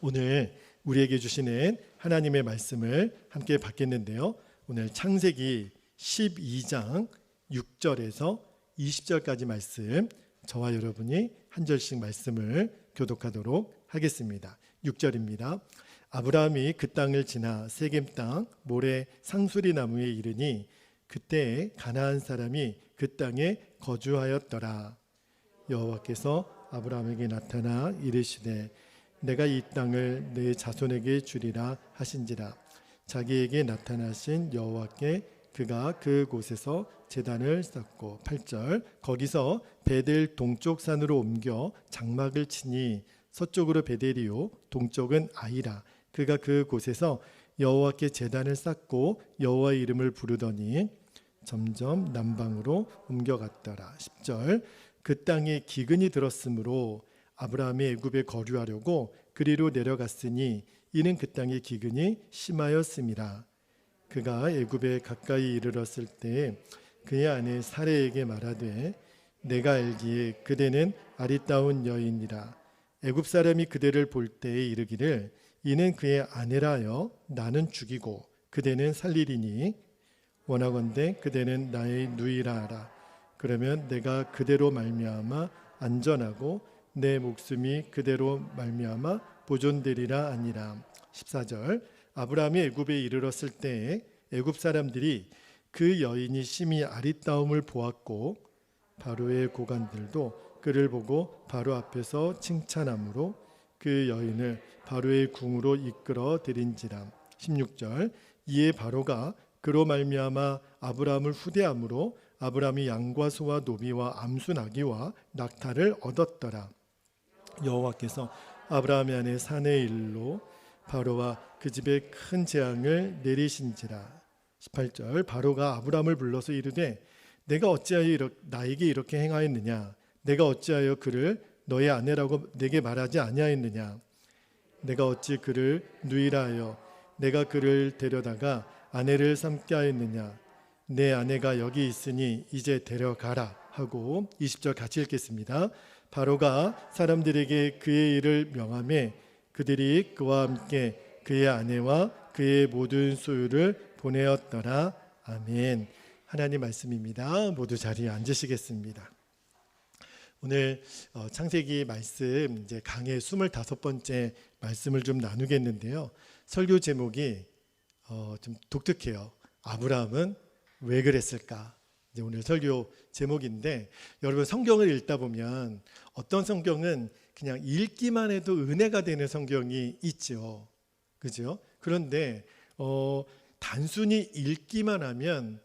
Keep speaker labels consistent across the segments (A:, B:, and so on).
A: 오늘 우리에게 주시는 하나님의 말씀을 함께 받겠는데요. 오늘 창세기 12장 6절에서 20절까지 말씀, 저와 여러분이 한 절씩 말씀을 교독하도록 하겠습니다. 6절입니다. 아브라함이 그 땅을 지나 세겜 땅 모래 상수리 나무에 이르니 그때에 가나안 사람이 그 땅에 거주하였더라. 여호와께서 아브라함에게 나타나 이르시되 내가 이 땅을 내 자손에게 주리라 하신지라. 자기에게 나타나신 여호와께 그가 그곳에서 제단을 쌓고 8절 거기서 베델 동쪽 산으로 옮겨 장막을 치니 서쪽으로 베델이요 동쪽은 아이라. 그가 그곳에서 여호와께 제단을 쌓고 여호와의 이름을 부르더니 점점 남방으로 옮겨갔더라. 10절 그 땅에 기근이 들었으므로 아브라함이 애굽에 거류하려고 그리로 내려갔으니 이는 그 땅의 기근이 심하였음이라. 그가 애굽에 가까이 이르렀을 때 그의 아내 사레에게 말하되 내가 알기에 그대는 아리따운 여인이라. 애굽 사람이 그대를 볼 때에 이르기를 이는 그의 아내라 하여 나는 죽이고 그대는 살리리니 원하건대 그대는 나의 누이라 하라. 그러면 내가 그대로 말미암아 안전하고 내 목숨이 그대로 말미암아 보존되리라 아니라. 14절 아브라함이 애굽에 이르렀을 때에 애굽 사람들이 그 여인이 심히 아리따움을 보았고 바로의 고관들도 그를 보고 바로 앞에서 칭찬함으로 그 여인을 바로의 궁으로 이끌어 들인지라. 16절 이에 바로가 그로 말미암아 아브라함을 후대함으로 아브라함이 양과 소와 노비와 암수 나귀와 낙타를 얻었더라. 여호와께서 아브라함의 아내 사내의 일로 바로와 그 집에 큰 재앙을 내리신지라. 18절 바로가 아브라함을 불러서 이르되 내가 어찌하여 나에게 이렇게 행하였느냐. 내가 어찌하여 그를 너의 아내라고 내게 말하지 아니하였느냐. 내가 어찌 그를 누이라 하여 내가 그를 데려다가 아내를 삼게 하였느냐. 내 아내가 여기 있으니 이제 데려가라 하고. 20절 같이 읽겠습니다. 바로가 사람들에게 그의 일을 명하매 그들이 그와 함께 그의 아내와 그의 모든 소유를 보내었더라. 아멘. 하나님 말씀입니다. 모두 자리에 앉으시겠습니다. 오늘 창세기 말씀 이제 강의 25번째 말씀을 좀 나누겠는데요. 설교 제목이 좀 독특해요. 아브라함은 왜 그랬을까? 이제 오늘 설교 제목인데, 여러분 성경을 읽다 보면 어떤 성경은 그냥 읽기만 해도 은혜가 되는 성경이 있죠. 그죠? 그런데 단순히 읽기만 하면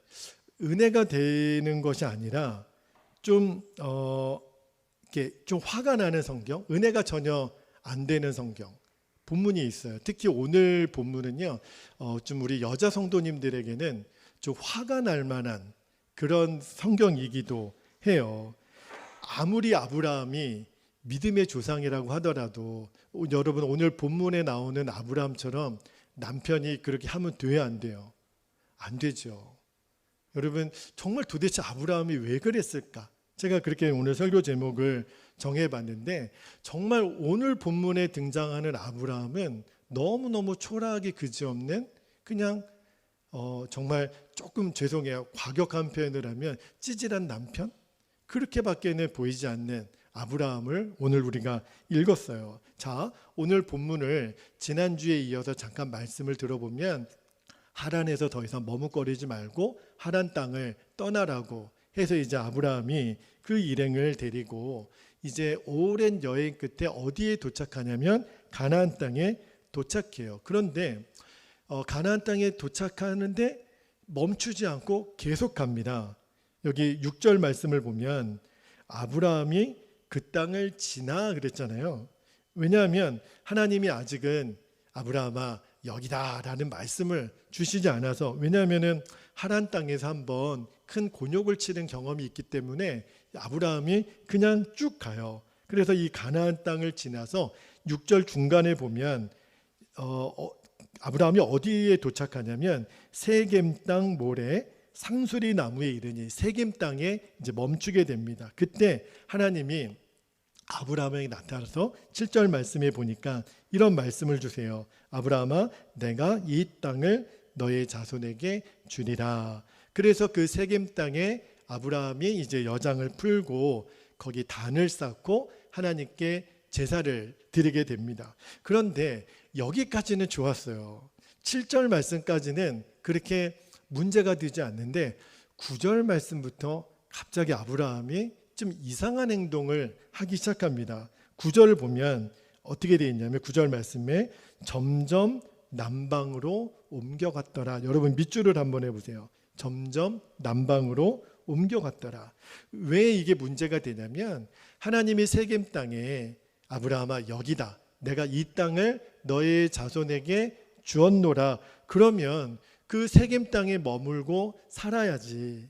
A: 은혜가 되는 것이 아니라 좀 이렇게 좀 화가 나는 성경, 은혜가 전혀 안 되는 성경 본문이 있어요. 특히 오늘 본문은요, 좀 우리 여자 성도님들에게는 좀 화가 날 만한 그런 성경이기도 해요. 아무리 아브라함이 믿음의 조상이라고 하더라도 여러분 오늘 본문에 나오는 아브라함처럼 남편이 그렇게 하면 돼야 안 돼요? 안 되죠. 여러분 정말 도대체 아브라함이 왜 그랬을까? 제가 그렇게 오늘 설교 제목을 정해봤는데, 정말 오늘 본문에 등장하는 아브라함은 너무너무 초라하게 그지없는, 그냥 정말 조금 죄송해요, 과격한 표현을 하면 찌질한 남편? 그렇게밖에는 보이지 않는 아브라함을 오늘 우리가 읽었어요. 자, 오늘 본문을 지난주에 이어서 잠깐 말씀을 들어보면 하란에서 더 이상 머뭇거리지 말고 하란 땅을 떠나라고 해서 이제 아브라함이 그 일행을 데리고 이제 오랜 여행 끝에 어디에 도착하냐면 가나안 땅에 도착해요. 그런데 가나안 땅에 도착하는데 멈추지 않고 계속 갑니다. 여기 6절 말씀을 보면 아브라함이 그 땅을 지나 그랬잖아요. 왜냐하면 하나님이 아직은 아브라함아 여기다라는 말씀을 주시지 않아서, 왜냐하면 하란 땅에서 한번 큰 곤욕을 치른 경험이 있기 때문에 아브라함이 그냥 쭉 가요. 그래서 이 가나안 땅을 지나서 6절 중간에 보면 아브라함이 어디에 도착하냐면 세겜 땅 모래 상수리 나무에 이르니 세겜 땅에 이제 멈추게 됩니다. 그때 하나님이 아브라함에게 나타나서 7절 말씀에 보니까 이런 말씀을 주세요. 아브라함아, 내가 이 땅을 너의 자손에게 주리라. 그래서 그 세겜 땅에 아브라함이 이제 여장을 풀고 거기 단을 쌓고 하나님께 제사를 드리게 됩니다. 그런데 여기까지는 좋았어요. 7절 말씀까지는 그렇게 문제가 되지 않는데 9절 말씀부터 갑자기 아브라함이 좀 이상한 행동을 하기 시작합니다. 9절을 보면 어떻게 되어 있냐면 9절 말씀에 점점 남방으로 옮겨갔더라. 여러분 밑줄을 한번 해보세요. 점점 남방으로 옮겨갔더라. 왜 이게 문제가 되냐면 하나님이 세겜 땅에 아브라함아 여기다. 내가 이 땅을 너의 자손에게 주었노라. 그러면 그 세겜 땅에 머물고 살아야지.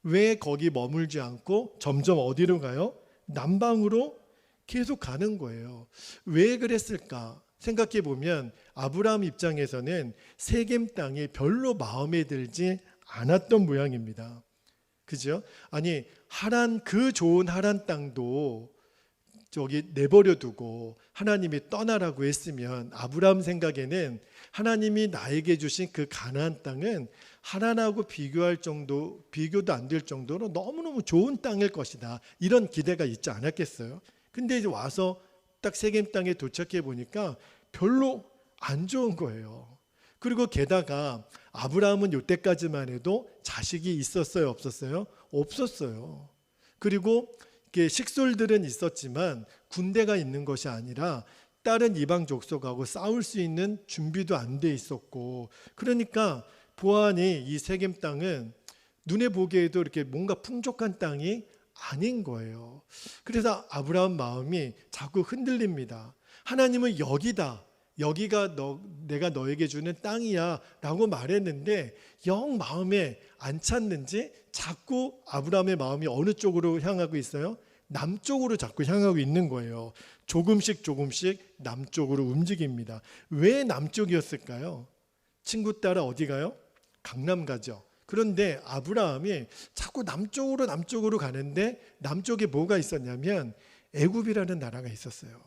A: 왜 거기 머물지 않고 점점 어디로 가요? 남방으로 계속 가는 거예요. 왜 그랬을까? 생각해 보면 아브라함 입장에서는 세겜 땅이 별로 마음에 들지 않았던 모양입니다. 그죠? 아니 그 좋은 하란 땅도 저기 내버려 두고 하나님이 떠나라고 했으면 아브라함 생각에는 하나님이 나에게 주신 그 가나안 땅은 하란하고 비교도 안 될 정도로 너무너무 좋은 땅일 것이다. 이런 기대가 있지 않았겠어요? 근데 이제 와서 딱 세겜 땅에 도착해 보니까 별로 안 좋은 거예요. 그리고 게다가 아브라함은 이때까지만 해도 자식이 있었어요? 없었어요? 없었어요. 그리고 식솔들은 있었지만 군대가 있는 것이 아니라 다른 이방 족속하고 싸울 수 있는 준비도 안 돼 있었고, 그러니까 보아하니 이 세겜 땅은 눈에 보기에도 이렇게 뭔가 풍족한 땅이 아닌 거예요. 그래서 아브라함 마음이 자꾸 흔들립니다. 하나님은 여기다, 여기가 내가 너에게 주는 땅이야 라고 말했는데 영 마음에 안 찼는지 자꾸 아브라함의 마음이 어느 쪽으로 향하고 있어요? 남쪽으로 자꾸 향하고 있는 거예요. 조금씩 남쪽으로 움직입니다. 왜 남쪽이었을까요? 친구 따라 어디 가요? 강남 가죠. 그런데 아브라함이 자꾸 남쪽으로 가는데 남쪽에 뭐가 있었냐면 애굽이라는 나라가 있었어요.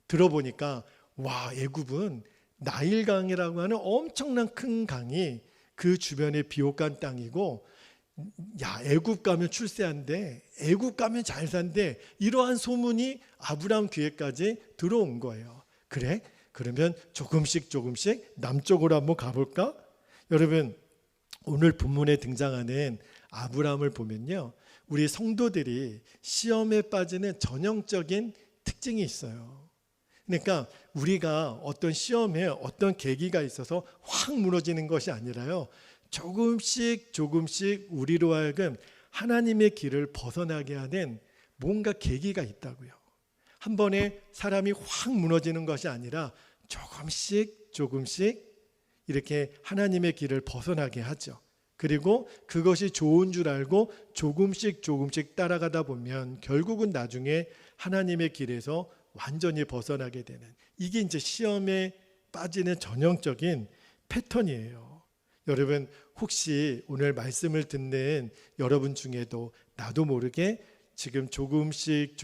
A: 들어보니까 와, 애굽은 나일강이라고 하는 엄청난 큰 강이 그 주변에 비옥한 땅이고, 야, 애굽 가면 출세한대, 애굽 가면 잘 산대, 이러한 소문이 아브라함 귀에까지 들어온 거예요. 그래? 그러면 조금씩 남쪽으로 한번 가볼까? 여러분, 오늘 본문에 등장하는 아브라함을 보면요, 우리 성도들이 시험에 빠지는 전형적인 특징이 있어요. 그러니까 우리가 어떤 시험에 어떤 계기가 있어서 확 무너지는 것이 아니라요, 조금씩 우리로 하여금 하나님의 길을 벗어나게 하는 뭔가 계기가 있다고요. 한 번에 사람이 확 무너지는 것이 아니라 조금씩 이렇게 하나님의 길을 벗어나게 하죠. 그리고 그것이 좋은 줄 알고 조금씩 따라가다 보면 결국은 나중에 하나님의 길에서 완전히 벗어나게 되는, 이게 이제 시험에 빠지는 전형적인 패턴이에요. 여러분, 혹시 오늘 말씀을 듣는 여러분 중에도 나도 모르게 지금 조금씩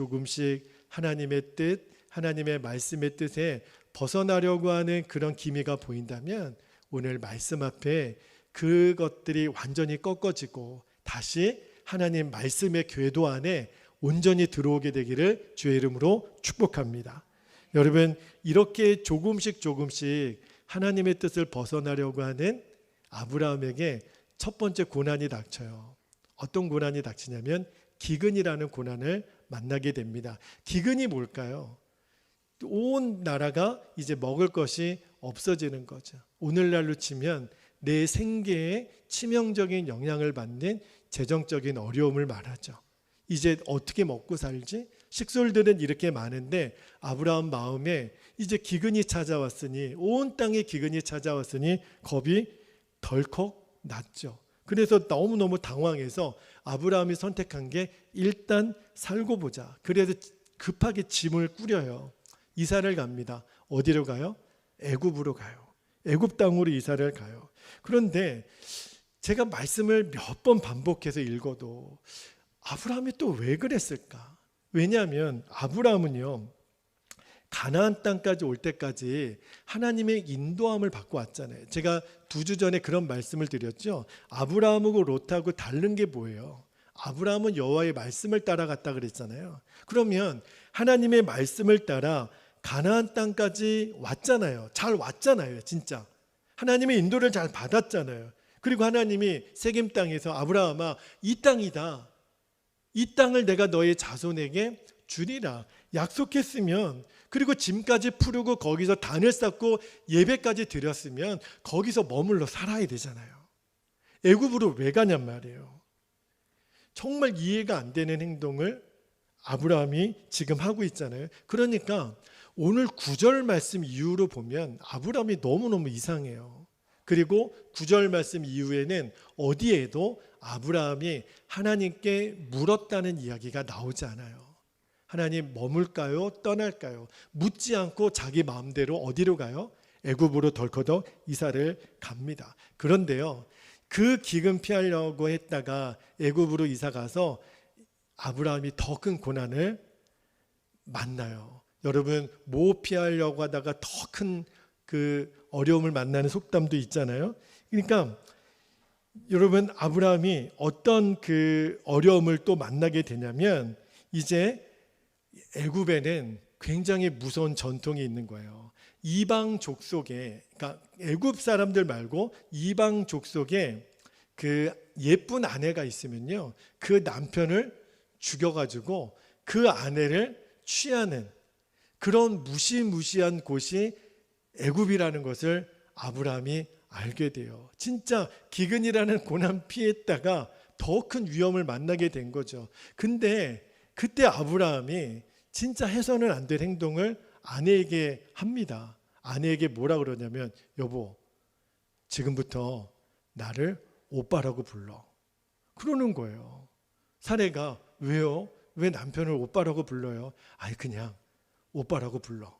A: 하나님의 뜻, 하나님의 말씀의 뜻에 벗어나려고 하는 그런 기미가 보인다면 오늘 말씀 앞에 그것들이 완전히 꺾어지고 다시 하나님 말씀의 궤도 안에 온전히 들어오게 되기를 주의 이름으로 축복합니다. 여러분, 이렇게 조금씩 하나님의 뜻을 벗어나려고 하는 아브라함에게 첫 번째 고난이 닥쳐요. 어떤 고난이 닥치냐면 기근이라는 고난을 만나게 됩니다. 기근이 뭘까요? 온 나라가 이제 먹을 것이 없어지는 거죠. 오늘날로 치면 내 생계에 치명적인 영향을 받는 재정적인 어려움을 말하죠. 이제 어떻게 먹고 살지? 식솔들은 이렇게 많은데 아브라함 마음에 이제 기근이 찾아왔으니, 온 땅에 기근이 찾아왔으니 겁이 덜컥 났죠. 그래서 너무너무 당황해서 아브라함이 선택한 게 일단 살고 보자. 그래서 급하게 짐을 꾸려요. 이사를 갑니다. 어디로 가요? 애굽으로 가요. 애굽 땅으로 이사를 가요. 그런데 제가 말씀을 몇 번 반복해서 읽어도 아브라함이 또 왜 그랬을까? 왜냐하면 아브라함은요, 가나안 땅까지 올 때까지 하나님의 인도함을 받고 왔잖아요. 제가 2주 전에 그런 말씀을 드렸죠. 아브라함하고 롯하고 다른 게 뭐예요? 아브라함은 여호와의 말씀을 따라갔다 그랬잖아요. 그러면 하나님의 말씀을 따라 가나안 땅까지 왔잖아요. 잘 왔잖아요. 진짜 하나님의 인도를 잘 받았잖아요. 그리고 하나님이 세겜 땅에서 아브라함아, 이 땅이다, 이 땅을 내가 너의 자손에게 주리라 약속했으면, 그리고 짐까지 풀고 거기서 단을 쌓고 예배까지 드렸으면 거기서 머물러 살아야 되잖아요. 애굽으로 왜 가냔 말이에요. 정말 이해가 안 되는 행동을 아브라함이 지금 하고 있잖아요. 그러니까 오늘 9절 말씀 이후로 보면 아브라함이 너무너무 이상해요. 그리고 9절 말씀 이후에는 어디에도 아브라함이 하나님께 물었다는 이야기가 나오지 않아요. 하나님, 머물까요? 떠날까요? 묻지 않고 자기 마음대로 어디로 가요? 애굽으로 덜커덕 이사를 갑니다. 그런데요, 그 기근 피하려고 했다가 애굽으로 이사 가서 아브라함이 더 큰 고난을 만나요. 여러분, 뭐 피하려고 하다가 더 큰 그 어려움을 만나는 속담도 있잖아요. 그러니까 여러분, 아브라함이 어떤 그 어려움을 또 만나게 되냐면, 이제 애굽에는 굉장히 무서운 전통이 있는 거예요. 이방 족속에, 그러니까 애굽 사람들 말고 이방 족속에 그 예쁜 아내가 있으면요, 그 남편을 죽여가지고 그 아내를 취하는 그런 무시무시한 곳이 애굽이라는 것을 아브라함이 알게 돼요. 진짜 기근이라는 고난 피했다가 더 큰 위험을 만나게 된 거죠. 근데 그때 아브라함이 진짜 해서는 안 될 행동을 아내에게 합니다. 아내에게 뭐라 그러냐면, 여보, 지금부터 나를 오빠라고 불러. 그러는 거예요. 사례가, 왜요? 왜 남편을 오빠라고 불러요? 아니, 그냥 오빠라고 불러.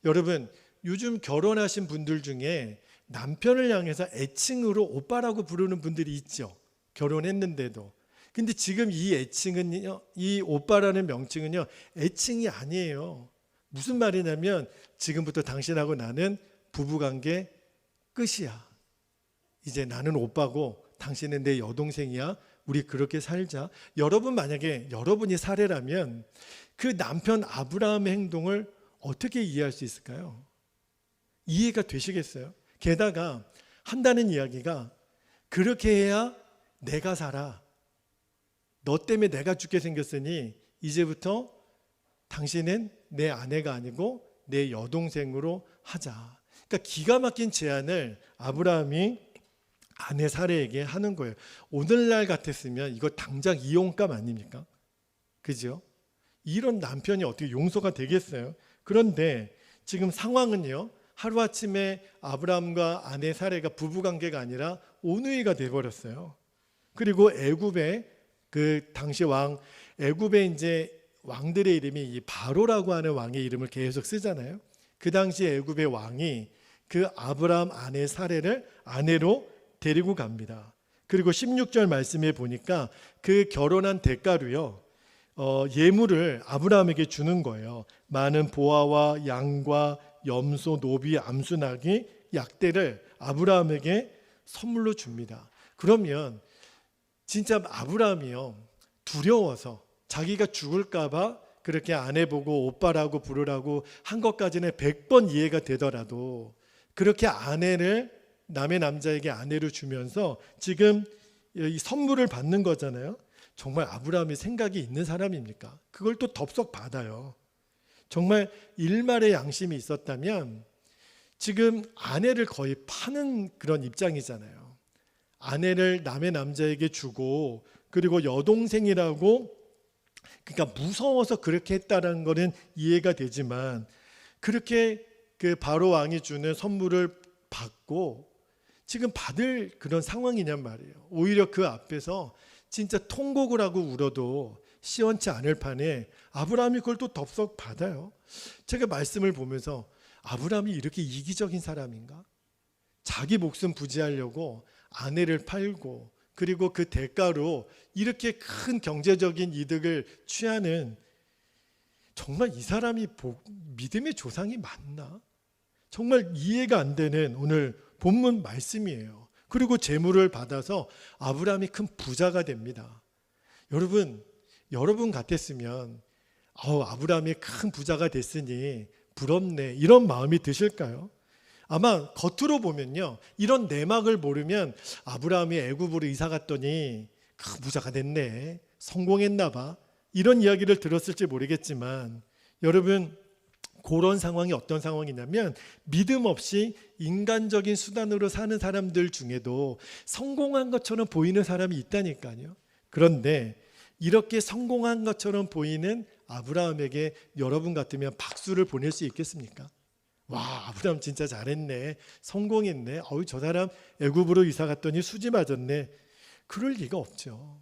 A: 여러분, 요즘 결혼하신 분들 중에 남편을 향해서 애칭으로 오빠라고 부르는 분들이 있죠. 결혼했는데도. 근데 지금 이 애칭은요, 이 오빠라는 명칭은요, 애칭이 아니에요. 무슨 말이냐면, 지금부터 당신하고 나는 부부관계 끝이야. 이제 나는 오빠고 당신은 내 여동생이야. 우리 그렇게 살자. 여러분, 만약에 여러분이 사례라면 그 남편 아브라함의 행동을 어떻게 이해할 수 있을까요? 이해가 되시겠어요? 게다가 한다는 이야기가, 그렇게 해야 내가 살아. 너 때문에 내가 죽게 생겼으니 이제부터 당신은 내 아내가 아니고 내 여동생으로 하자. 그러니까 기가 막힌 제안을 아브라함이 아내 사례에게 하는 거예요. 오늘날 같았으면 이거 당장 이혼감 아닙니까? 그죠? 이런 남편이 어떻게 용서가 되겠어요? 그런데 지금 상황은요, 하루아침에 아브라함과 아내 사례가 부부관계가 아니라 온누이가 돼버렸어요. 그리고 애굽의 그 당시 왕, 애굽의 이제 왕들의 이름이 이 바로라고 하는 왕의 이름을 계속 쓰잖아요. 그 당시 애굽의 왕이 그 아브라함 아내 사례를 아내로 데리고 갑니다. 그리고 16절 말씀에 보니까 그 결혼한 대가로요, 예물을 아브라함에게 주는 거예요. 많은 보화와 양과 염소, 노비, 암수, 나귀, 약대를 아브라함에게 선물로 줍니다. 그러면 진짜 아브라함이요, 두려워서 자기가 죽을까 봐 그렇게 아내 보고 오빠라고 부르라고 한 것까지는 100번 이해가 되더라도, 그렇게 아내를, 남의 남자에게 아내를 주면서 지금 이 선물을 받는 거잖아요. 정말 아브라함이 생각이 있는 사람입니까? 그걸 또 덥석 받아요. 정말 일말의 양심이 있었다면 지금 아내를 거의 파는 그런 입장이잖아요. 아내를 남의 남자에게 주고, 그리고 여동생이라고, 그러니까 무서워서 그렇게 했다는 거는 이해가 되지만, 그렇게 그 바로 왕이 주는 선물을 받고 지금 받을 그런 상황이냔 말이에요. 오히려 그 앞에서 진짜 통곡을 하고 울어도 시원치 않을 판에 아브라함이 그걸 또 덥석 받아요. 제가 말씀을 보면서, 아브라함이 이렇게 이기적인 사람인가? 자기 목숨 부지하려고 아내를 팔고, 그리고 그 대가로 이렇게 큰 경제적인 이득을 취하는 정말 이 사람이 믿음의 조상이 맞나? 정말 이해가 안 되는 오늘 본문 말씀이에요. 그리고 재물을 받아서 아브라함이 큰 부자가 됩니다. 여러분 같았으면 아브라함이 큰 부자가 됐으니 부럽네, 이런 마음이 드실까요? 아마 겉으로 보면요, 이런 내막을 모르면 아브라함이 애굽으로 이사 갔더니 큰 부자가 됐네, 성공했나 봐, 이런 이야기를 들었을지 모르겠지만, 여러분, 그런 상황이 어떤 상황이냐면 믿음 없이 인간적인 수단으로 사는 사람들 중에도 성공한 것처럼 보이는 사람이 있다니까요. 그런데 이렇게 성공한 것처럼 보이는 아브라함에게 여러분 같으면 박수를 보낼 수 있겠습니까? 와, 아브라함 진짜 잘했네, 성공했네, 저 사람 애굽으로 이사 갔더니 수지 맞았네. 그럴 리가 없죠.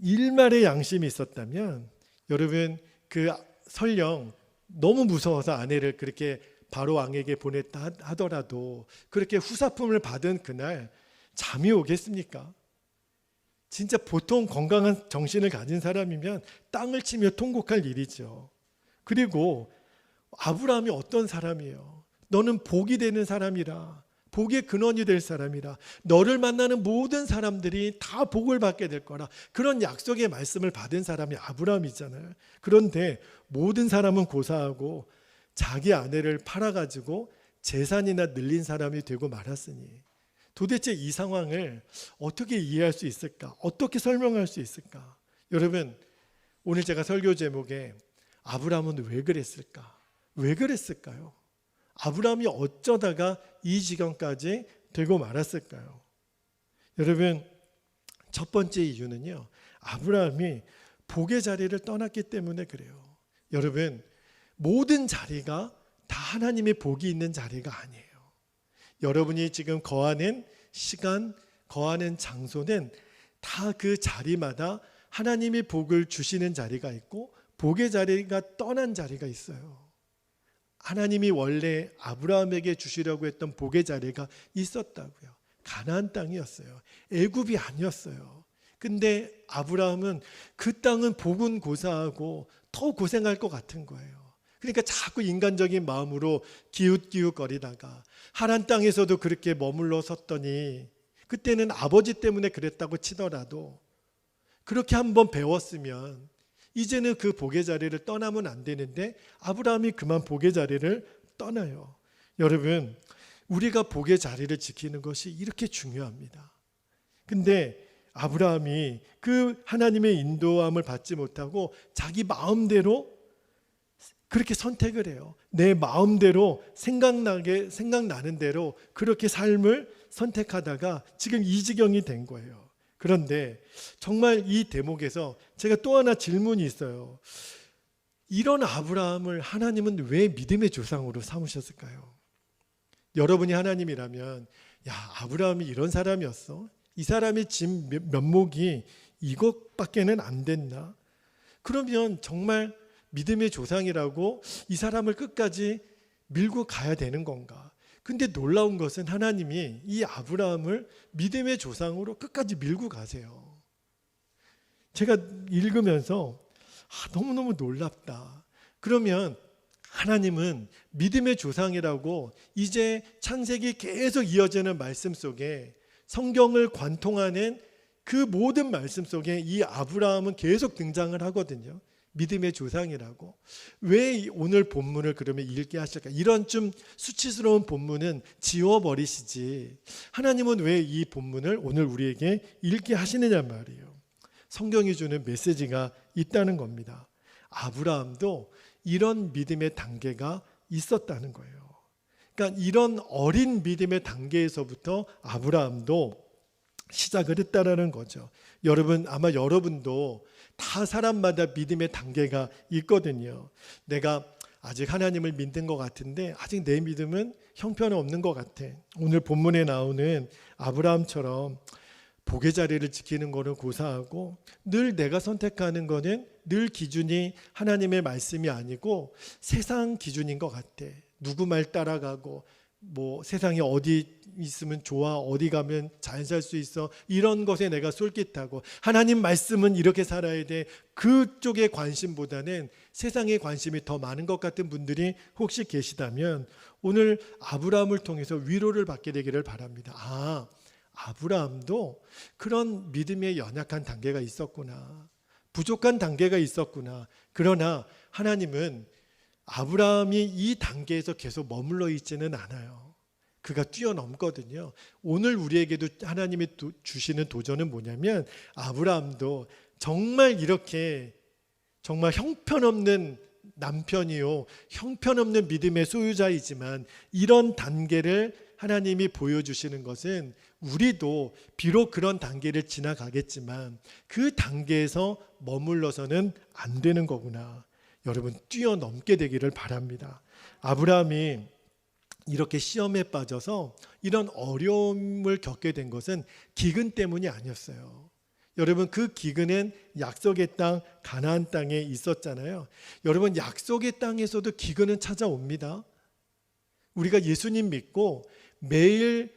A: 일말의 양심이 있었다면, 여러분, 설령 너무 무서워서 아내를 그렇게 바로 왕에게 보냈다 하더라도 그렇게 후사품을 받은 그날 잠이 오겠습니까? 진짜 보통 건강한 정신을 가진 사람이면 땅을 치며 통곡할 일이죠. 그리고 아브라함이 어떤 사람이에요? 너는 복이 되는 사람이라, 복의 근원이 될 사람이라, 너를 만나는 모든 사람들이 다 복을 받게 될 거라, 그런 약속의 말씀을 받은 사람이 아브라함이잖아요. 그런데 모든 사람은 고사하고 자기 아내를 팔아가지고 재산이나 늘린 사람이 되고 말았으니 도대체 이 상황을 어떻게 이해할 수 있을까? 어떻게 설명할 수 있을까? 여러분, 오늘 제가 설교 제목에 아브라함은 왜 그랬을까? 왜 그랬을까요? 아브라함이 어쩌다가 이 지경까지 되고 말았을까요? 여러분, 첫 번째 이유는요, 아브라함이 복의 자리를 떠났기 때문에 그래요. 여러분, 모든 자리가 다 하나님의 복이 있는 자리가 아니에요. 여러분이 지금 거하는 시간, 거하는 장소는 다 그 자리마다 하나님의 복을 주시는 자리가 있고 복의 자리가 떠난 자리가 있어요. 하나님이 원래 아브라함에게 주시려고 했던 복의 자리가 있었다고요. 가나안 땅이었어요. 애굽이 아니었어요. 근데 아브라함은 그 땅은 복은 고사하고 더 고생할 것 같은 거예요. 그러니까 자꾸 인간적인 마음으로 기웃기웃거리다가 하란 땅에서도 그렇게 머물러 섰더니, 그때는 아버지 때문에 그랬다고 치더라도 그렇게 한번 배웠으면 이제는 그 복의 자리를 떠나면 안 되는데 아브라함이 그만 복의 자리를 떠나요. 여러분, 우리가 복의 자리를 지키는 것이 이렇게 중요합니다. 근데 아브라함이 그 하나님의 인도함을 받지 못하고 자기 마음대로 그렇게 선택을 해요. 내 마음대로 생각나는 대로 그렇게 삶을 선택하다가 지금 이 지경이 된 거예요. 그런데 정말 이 대목에서 제가 또 하나 질문이 있어요. 이런 아브라함을 하나님은 왜 믿음의 조상으로 삼으셨을까요? 여러분이 하나님이라면, 야, 아브라함이 이런 사람이었어? 이 사람의 진 면목이 이것밖에는 안 됐나? 그러면 정말 믿음의 조상이라고 이 사람을 끝까지 밀고 가야 되는 건가? 근데 놀라운 것은 하나님이 이 아브라함을 믿음의 조상으로 끝까지 밀고 가세요. 제가 읽으면서 너무너무 놀랍다. 그러면 하나님은 믿음의 조상이라고 이제 창세기 계속 이어지는 말씀 속에, 성경을 관통하는 그 모든 말씀 속에 이 아브라함은 계속 등장을 하거든요. 믿음의 조상이라고. 왜 오늘 본문을 그러면 읽게 하실까? 이런 좀 수치스러운 본문은 지워버리시지, 하나님은 왜 이 본문을 오늘 우리에게 읽게 하시느냐 말이에요. 성경이 주는 메시지가 있다는 겁니다. 아브라함도 이런 믿음의 단계가 있었다는 거예요. 그러니까 이런 어린 믿음의 단계에서부터 아브라함도 시작을 했다라는 거죠. 여러분, 아마 여러분도 다 사람마다 믿음의 단계가 있거든요. 내가 아직 하나님을 믿는 것 같은데 아직 내 믿음은 형편없는 것 같아. 오늘 본문에 나오는 아브라함처럼 복의 자리를 지키는 거는 고사하고, 늘 내가 선택하는 거는 늘 기준이 하나님의 말씀이 아니고 세상 기준인 것 같아. 누구 말 따라가고 뭐 세상에 어디 있으면 좋아, 어디 가면 잘 살 수 있어, 이런 것에 내가 솔깃하고 하나님 말씀은 이렇게 살아야 돼, 그쪽의 관심보다는 세상의 관심이 더 많은 것 같은 분들이 혹시 계시다면 오늘 아브라함을 통해서 위로를 받게 되기를 바랍니다. 아브라함도 그런 믿음의 연약한 단계가 있었구나, 부족한 단계가 있었구나. 그러나 하나님은 아브라함이 이 단계에서 계속 머물러 있지는 않아요. 그가 뛰어넘거든요. 오늘 우리에게도 하나님이 주시는 도전은 뭐냐면, 아브라함도 정말 이렇게 정말 형편없는 남편이요, 형편없는 믿음의 소유자이지만 이런 단계를 하나님이 보여주시는 것은 우리도 비록 그런 단계를 지나가겠지만 그 단계에서 머물러서는 안 되는 거구나. 여러분, 뛰어넘게 되기를 바랍니다. 아브라함이 이렇게 시험에 빠져서 이런 어려움을 겪게 된 것은 기근 때문이 아니었어요. 여러분, 그 기근은 약속의 땅, 가나안 땅에 있었잖아요. 여러분, 약속의 땅에서도 기근은 찾아옵니다. 우리가 예수님 믿고 매일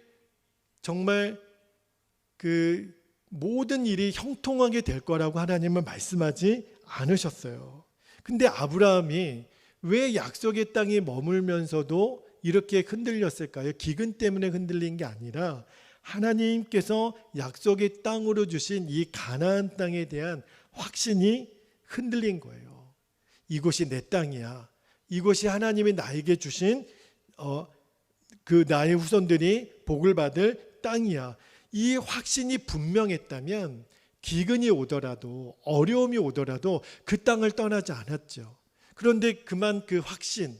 A: 정말 그 모든 일이 형통하게 될 거라고 하나님은 말씀하지 않으셨어요. 근데 아브라함이 왜 약속의 땅에 머물면서도 이렇게 흔들렸을까요? 기근 때문에 흔들린 게 아니라 하나님께서 약속의 땅으로 주신 이 가나안 땅에 대한 확신이 흔들린 거예요. 이곳이 내 땅이야. 이곳이 하나님이 나에게 주신 그 나의 후손들이 복을 받을 땅이야. 이 확신이 분명했다면 기근이 오더라도 어려움이 오더라도 그 땅을 떠나지 않았죠. 그런데 그만 그 확신,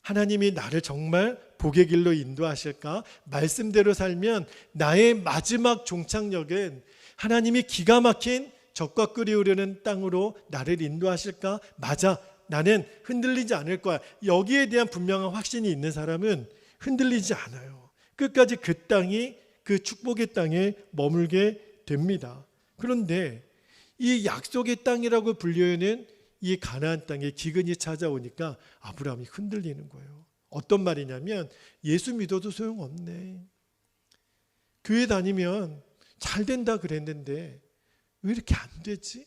A: 하나님이 나를 정말 복의 길로 인도하실까? 말씀대로 살면 나의 마지막 종착역은 하나님이 기가 막힌 젖과 꿀이 흐르는 땅으로 나를 인도하실까? 맞아, 나는 흔들리지 않을 거야. 여기에 대한 분명한 확신이 있는 사람은 흔들리지 않아요. 끝까지 그 땅이, 그 축복의 땅에 머물게 됩니다. 그런데 이 약속의 땅이라고 불리는 이 가나안 땅에 기근이 찾아오니까 아브라함이 흔들리는 거예요. 어떤 말이냐면, 예수 믿어도 소용없네. 교회 다니면 잘 된다 그랬는데 왜 이렇게 안 되지?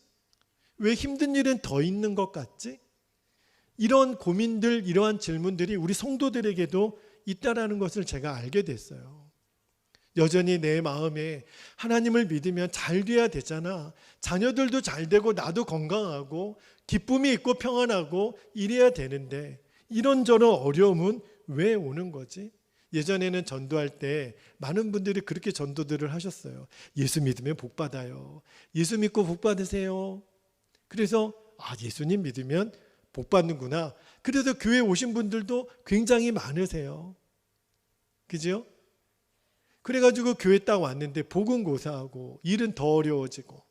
A: 왜 힘든 일은 더 있는 것 같지? 이런 고민들, 이러한 질문들이 우리 성도들에게도 있다라는 것을 제가 알게 됐어요. 여전히 내 마음에 하나님을 믿으면 잘 돼야 되잖아. 자녀들도 잘 되고 나도 건강하고 기쁨이 있고 평안하고 이래야 되는데 이런저런 어려움은 왜 오는 거지? 예전에는 전도할 때 많은 분들이 그렇게 전도들을 하셨어요. 예수 믿으면 복 받아요. 예수 믿고 복 받으세요. 그래서 예수님 믿으면 복 받는구나. 그래서 교회 오신 분들도 굉장히 많으세요. 그죠? 그래가지고 교회 딱 왔는데 복은 고사하고 일은 더 어려워지고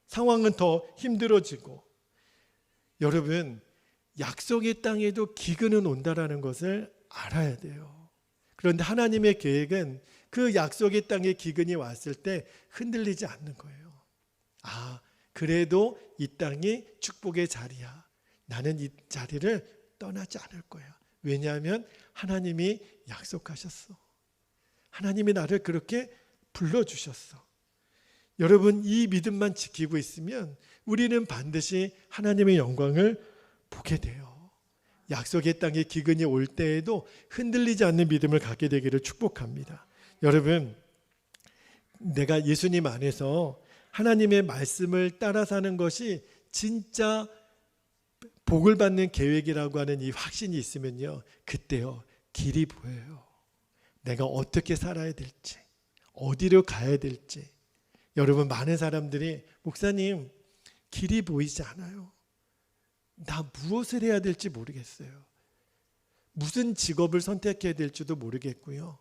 A: 상황은 더 힘들어지고. 여러분, 약속의 땅에도 기근은 온다라는 것을 알아야 돼요. 그런데 하나님의 계획은 그 약속의 땅에 기근이 왔을 때 흔들리지 않는 거예요. 그래도 이 땅이 축복의 자리야. 나는 이 자리를 떠나지 않을 거야. 왜냐하면 하나님이 약속하셨어. 하나님이 나를 그렇게 불러주셨어. 여러분, 이 믿음만 지키고 있으면 우리는 반드시 하나님의 영광을 보게 돼요. 약속의 땅에 기근이 올 때에도 흔들리지 않는 믿음을 갖게 되기를 축복합니다. 여러분, 내가 예수님 안에서 하나님의 말씀을 따라 사는 것이 진짜 복을 받는 계획이라고 하는 이 확신이 있으면요, 그때요 길이 보여요. 내가 어떻게 살아야 될지, 어디로 가야 될지. 여러분, 많은 사람들이 목사님 길이 보이지 않아요. 나 무엇을 해야 될지 모르겠어요. 무슨 직업을 선택해야 될지도 모르겠고요.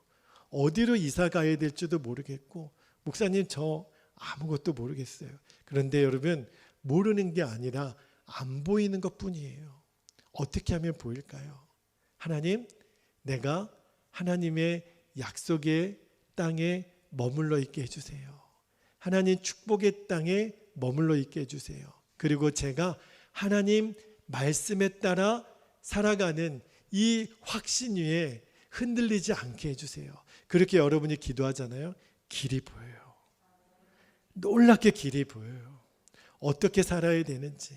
A: 어디로 이사 가야 될지도 모르겠고, 목사님 저 아무것도 모르겠어요. 그런데 여러분, 모르는 게 아니라 안 보이는 것뿐이에요. 어떻게 하면 보일까요? 하나님, 내가 하나님의 약속의 땅에 머물러 있게 해주세요. 하나님 축복의 땅에 머물러 있게 해주세요. 그리고 제가 하나님 말씀에 따라 살아가는 이 확신 위에 흔들리지 않게 해주세요. 그렇게 여러분이 기도하잖아요. 길이 보여요. 놀랍게 길이 보여요. 어떻게 살아야 되는지.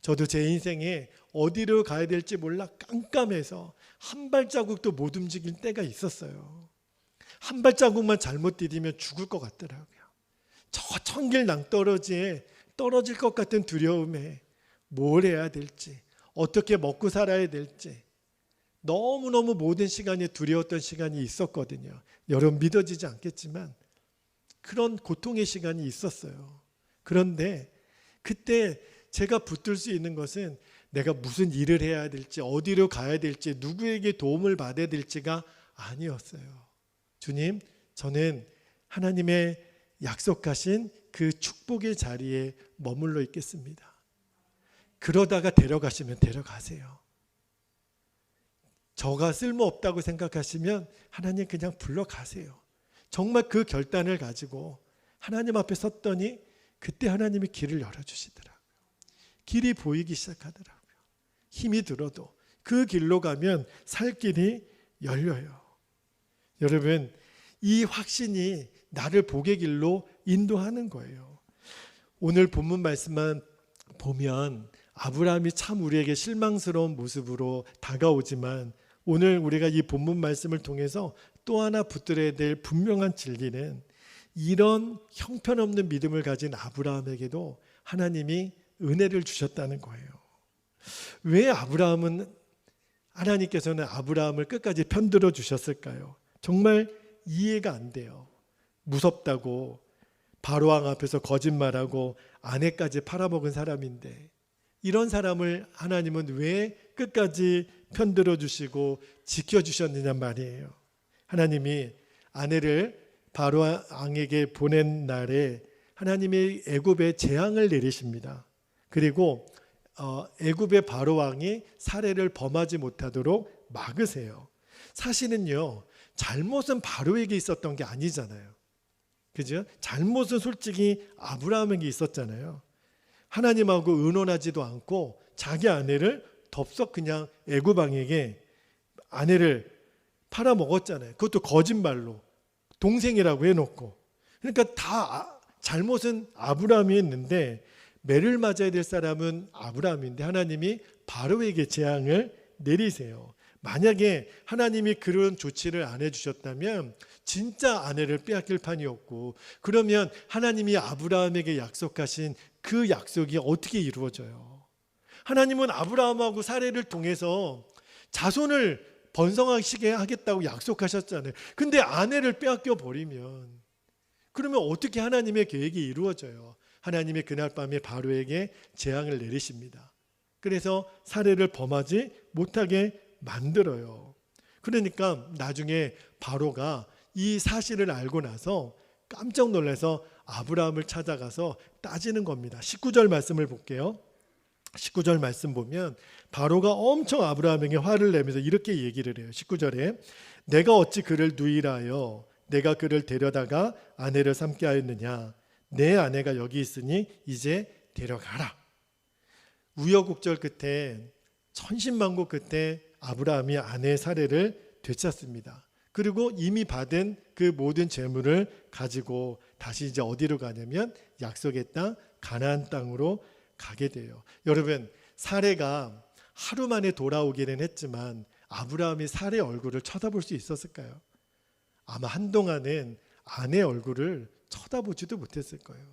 A: 저도 제 인생에 어디로 가야 될지 몰라 깜깜해서 한 발자국도 못 움직일 때가 있었어요. 한 발자국만 잘못 디디면 죽을 것 같더라고요. 저 천길 낭떠러지에 떨어질 것 같은 두려움에 뭘 해야 될지, 어떻게 먹고 살아야 될지 너무너무 모든 시간이 두려웠던 시간이 있었거든요. 여러분 믿어지지 않겠지만 그런 고통의 시간이 있었어요. 그런데 그때 제가 붙들 수 있는 것은 내가 무슨 일을 해야 될지, 어디로 가야 될지, 누구에게 도움을 받아야 될지가 아니었어요. 주님, 저는 하나님의 약속하신 그 축복의 자리에 머물러 있겠습니다. 그러다가 데려가시면 데려가세요. 저가 쓸모없다고 생각하시면 하나님 그냥 불러가세요. 정말 그 결단을 가지고 하나님 앞에 섰더니 그때 하나님이 길을 열어주시더라고요. 길이 보이기 시작하더라고요. 힘이 들어도 그 길로 가면 살 길이 열려요. 여러분, 이 확신이 나를 복의 길로 인도하는 거예요. 오늘 본문 말씀만 보면 아브라함이 참 우리에게 실망스러운 모습으로 다가오지만 오늘 우리가 이 본문 말씀을 통해서 또 하나 붙들어야 될 분명한 진리는 이런 형편없는 믿음을 가진 아브라함에게도 하나님이 은혜를 주셨다는 거예요. 왜 하나님께서는 아브라함을 끝까지 편들어 주셨을까요? 정말 이해가 안 돼요. 무섭다고 바로왕 앞에서 거짓말하고 아내까지 팔아먹은 사람인데 이런 사람을 하나님은 왜 끝까지 편들어 주시고 지켜주셨느냐 말이에요. 하나님이 아내를 바로왕에게 보낸 날에 하나님이 애굽에 재앙을 내리십니다. 그리고 애굽의 바로왕이 살해를 범하지 못하도록 막으세요. 사실은요, 잘못은 바로에게 있었던 게 아니잖아요. 그죠? 잘못은 솔직히 아브라함에게 있었잖아요. 하나님하고 의논하지도 않고 자기 아내를 덥석 그냥 애굽 왕에게 아내를 팔아먹었잖아요. 그것도 거짓말로 동생이라고 해놓고. 그러니까 다 잘못은 아브라함이 했는데 매를 맞아야 될 사람은 아브라함인데 하나님이 바로에게 재앙을 내리세요. 만약에 하나님이 그런 조치를 안 해주셨다면 진짜 아내를 빼앗길 판이었고, 그러면 하나님이 아브라함에게 약속하신 그 약속이 어떻게 이루어져요? 하나님은 아브라함하고 사례를 통해서 자손을 번성하시게 하겠다고 약속하셨잖아요. 근데 아내를 빼앗겨 버리면 그러면 어떻게 하나님의 계획이 이루어져요? 하나님이 그날 밤에 바로에게 재앙을 내리십니다. 그래서 사례를 범하지 못하게 만들어요. 그러니까 나중에 바로가 이 사실을 알고 나서 깜짝 놀라서 아브라함을 찾아가서 따지는 겁니다. 19절 말씀을 볼게요. 19절 말씀 보면 바로가 엄청 아브라함에게 화를 내면서 이렇게 얘기를 해요. 19절에 내가 어찌 그를 누이라하여 내가 그를 데려다가 아내를 삼게 하였느냐. 내 아내가 여기 있으니 이제 데려가라. 우여곡절 끝에 천신만고 끝에 아브라함이 아내의 사례를 되찾습니다. 그리고 이미 받은 그 모든 재물을 가지고 다시 이제 어디로 가냐면 약속의 땅 가나안 땅으로 가게 돼요. 여러분, 사례가 하루 만에 돌아오기는 했지만 아브라함이 사례 얼굴을 쳐다볼 수 있었을까요? 아마 한동안은 아내 얼굴을 쳐다보지도 못했을 거예요.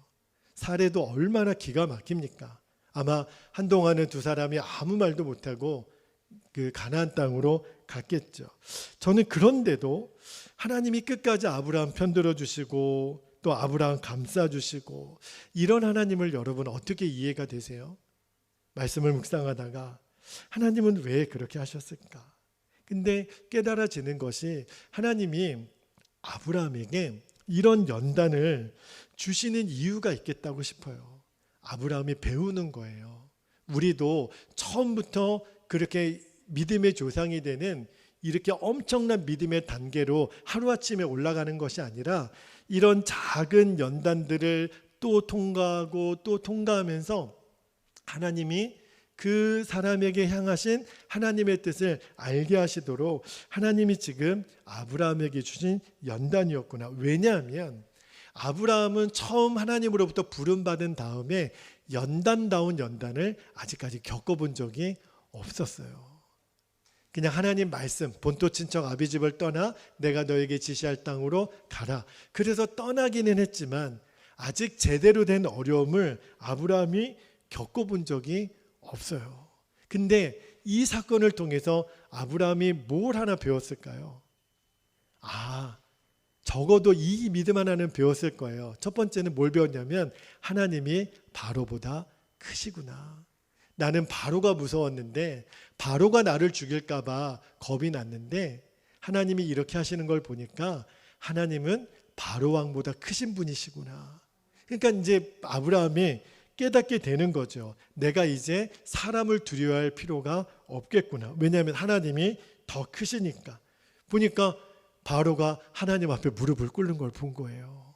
A: 사례도 얼마나 기가 막힙니까? 아마 한동안은 두 사람이 아무 말도 못하고 그 가나안 땅으로 갔겠죠. 저는 그런데도 하나님이 끝까지 아브라함 편들어 주시고 또 아브라함 감싸 주시고 이런 하나님을 여러분 어떻게 이해가 되세요? 말씀을 묵상하다가 하나님은 왜 그렇게 하셨을까? 근데 깨달아지는 것이 하나님이 아브라함에게 이런 연단을 주시는 이유가 있겠다고 싶어요. 아브라함이 배우는 거예요. 우리도 처음부터 그렇게 믿음의 조상이 되는 이렇게 엄청난 믿음의 단계로 하루아침에 올라가는 것이 아니라 이런 작은 연단들을 또 통과하고 또 통과하면서 하나님이 그 사람에게 향하신 하나님의 뜻을 알게 하시도록 하나님이 지금 아브라함에게 주신 연단이었구나. 왜냐하면 아브라함은 처음 하나님으로부터 부름받은 다음에 연단다운 연단을 아직까지 겪어본 적이 없었어요. 그냥 하나님 말씀, 본토 친척 아비집을 떠나 내가 너에게 지시할 땅으로 가라. 그래서 떠나기는 했지만 아직 제대로 된 어려움을 아브라함이 겪어본 적이 없어요. 근데 이 사건을 통해서 아브라함이 뭘 하나 배웠을까요? 적어도 이 믿음 하나는 배웠을 거예요. 첫 번째는 뭘 배웠냐면 하나님이 바로보다 크시구나. 나는 바로가 무서웠는데 바로가 나를 죽일까 봐 겁이 났는데 하나님이 이렇게 하시는 걸 보니까 하나님은 바로 왕보다 크신 분이시구나. 그러니까 이제 아브라함이 깨닫게 되는 거죠. 내가 이제 사람을 두려워할 필요가 없겠구나. 왜냐하면 하나님이 더 크시니까. 보니까 바로가 하나님 앞에 무릎을 꿇는 걸 본 거예요.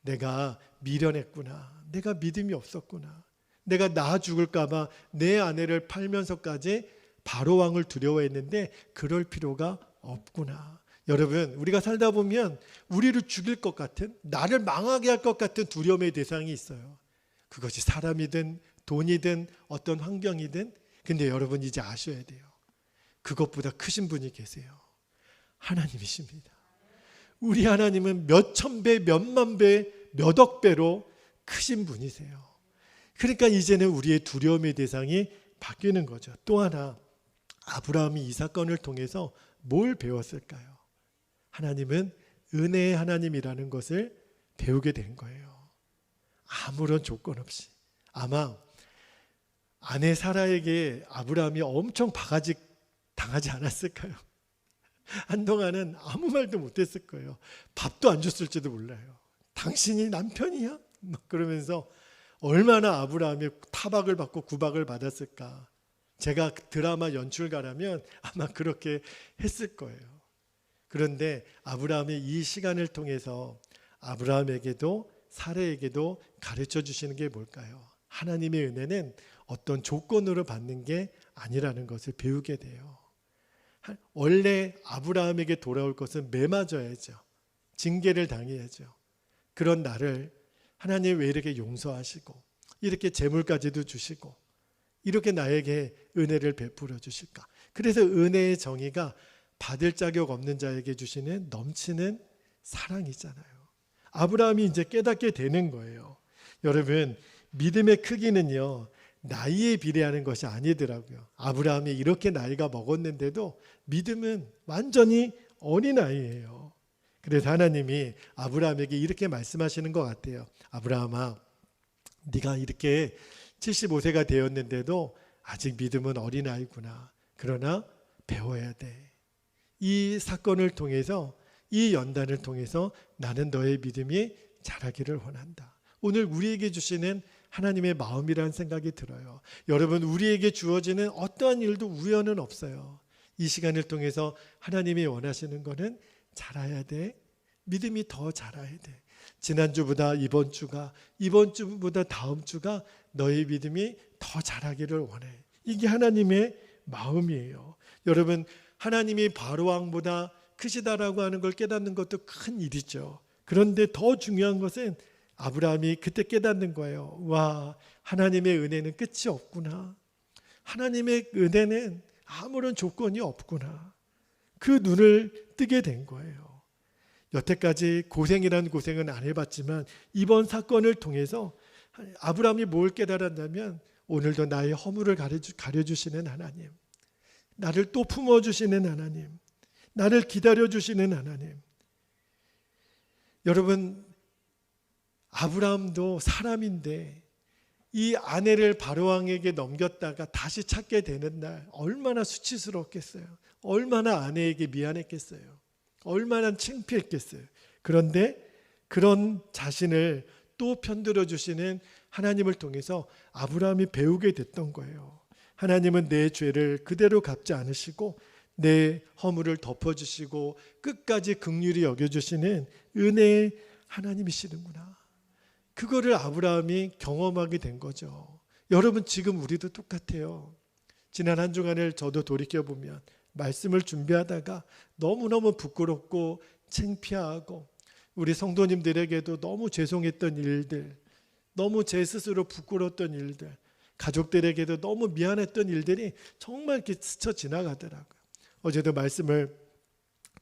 A: 내가 미련했구나. 내가 믿음이 없었구나. 내가 나 죽을까 봐 내 아내를 팔면서까지 바로 왕을 두려워했는데 그럴 필요가 없구나. 여러분, 우리가 살다 보면 우리를 죽일 것 같은, 나를 망하게 할 것 같은 두려움의 대상이 있어요. 그것이 사람이든 돈이든 어떤 환경이든. 근데 여러분 이제 아셔야 돼요. 그것보다 크신 분이 계세요. 하나님이십니다. 우리 하나님은 몇천 배, 몇만 배, 몇억 배로 크신 분이세요. 그러니까 이제는 우리의 두려움의 대상이 바뀌는 거죠. 또 하나, 아브라함이 이 사건을 통해서 뭘 배웠을까요? 하나님은 은혜의 하나님이라는 것을 배우게 된 거예요. 아무런 조건 없이. 아마 아내 사라에게 아브라함이 엄청 바가지 당하지 않았을까요? 한동안은 아무 말도 못했을 거예요. 밥도 안 줬을지도 몰라요. 당신이 남편이야? 막 그러면서 얼마나 아브라함이 타박을 받고 구박을 받았을까. 제가 드라마 연출가라면 아마 그렇게 했을 거예요. 그런데 아브라함이 이 시간을 통해서 아브라함에게도 사라에게도 가르쳐 주시는 게 뭘까요? 하나님의 은혜는 어떤 조건으로 받는 게 아니라는 것을 배우게 돼요. 원래 아브라함에게 돌아올 것은 매 맞아야죠. 징계를 당해야죠. 그런 나를 하나님 왜 이렇게 용서하시고 이렇게 재물까지도 주시고 이렇게 나에게 은혜를 베풀어 주실까? 그래서 은혜의 정의가 받을 자격 없는 자에게 주시는 넘치는 사랑이잖아요. 아브라함이 이제 깨닫게 되는 거예요. 여러분, 믿음의 크기는요, 나이에 비례하는 것이 아니더라고요. 아브라함이 이렇게 나이가 먹었는데도 믿음은 완전히 어린아이예요. 그래서 하나님이 아브라함에게 이렇게 말씀하시는 것 같아요. 아브라함아, 네가 이렇게 75세가 되었는데도 아직 믿음은 어린아이구나. 그러나 배워야 돼. 이 사건을 통해서, 이 연단을 통해서 나는 너의 믿음이 자라기를 원한다. 오늘 우리에게 주시는 하나님의 마음이라는 생각이 들어요. 여러분, 우리에게 주어지는 어떠한 일도 우연은 없어요. 이 시간을 통해서 하나님이 원하시는 것은 자라야 돼. 믿음이 더 자라야 돼. 지난주보다 이번 주보다 다음 주가 너의 믿음이 더 자라기를 원해. 이게 하나님의 마음이에요. 여러분, 하나님이 바로왕보다 크시다라고 하는 걸 깨닫는 것도 큰 일이죠. 그런데 더 중요한 것은 아브라함이 그때 깨닫는 거예요. 와, 하나님의 은혜는 끝이 없구나. 하나님의 은혜는 아무런 조건이 없구나. 그 눈을 뜨게 된 거예요. 여태까지 고생이라는 고생은 안 해봤지만 이번 사건을 통해서 아브라함이 뭘 깨달았냐면 오늘도 나의 허물을 가려주시는 하나님, 나를 또 품어주시는 하나님, 나를 기다려주시는 하나님. 여러분, 아브라함도 사람인데 이 아내를 바로왕에게 넘겼다가 다시 찾게 되는 날 얼마나 수치스러웠겠어요. 얼마나 아내에게 미안했겠어요. 얼마나 창피했겠어요. 그런데 그런 자신을 또 편들어 주시는 하나님을 통해서 아브라함이 배우게 됐던 거예요. 하나님은 내 죄를 그대로 갚지 않으시고 내 허물을 덮어주시고 끝까지 긍휼히 여겨주시는 은혜의 하나님이시는구나. 그거를 아브라함이 경험하게 된 거죠. 여러분 지금 우리도 똑같아요. 지난 한 주간을 저도 돌이켜보면 말씀을 준비하다가 너무너무 부끄럽고 창피하고 우리 성도님들에게도 너무 죄송했던 일들, 너무 제 스스로 부끄러웠던 일들, 가족들에게도 너무 미안했던 일들이 정말 이렇게 스쳐 지나가더라고요. 어제도 말씀을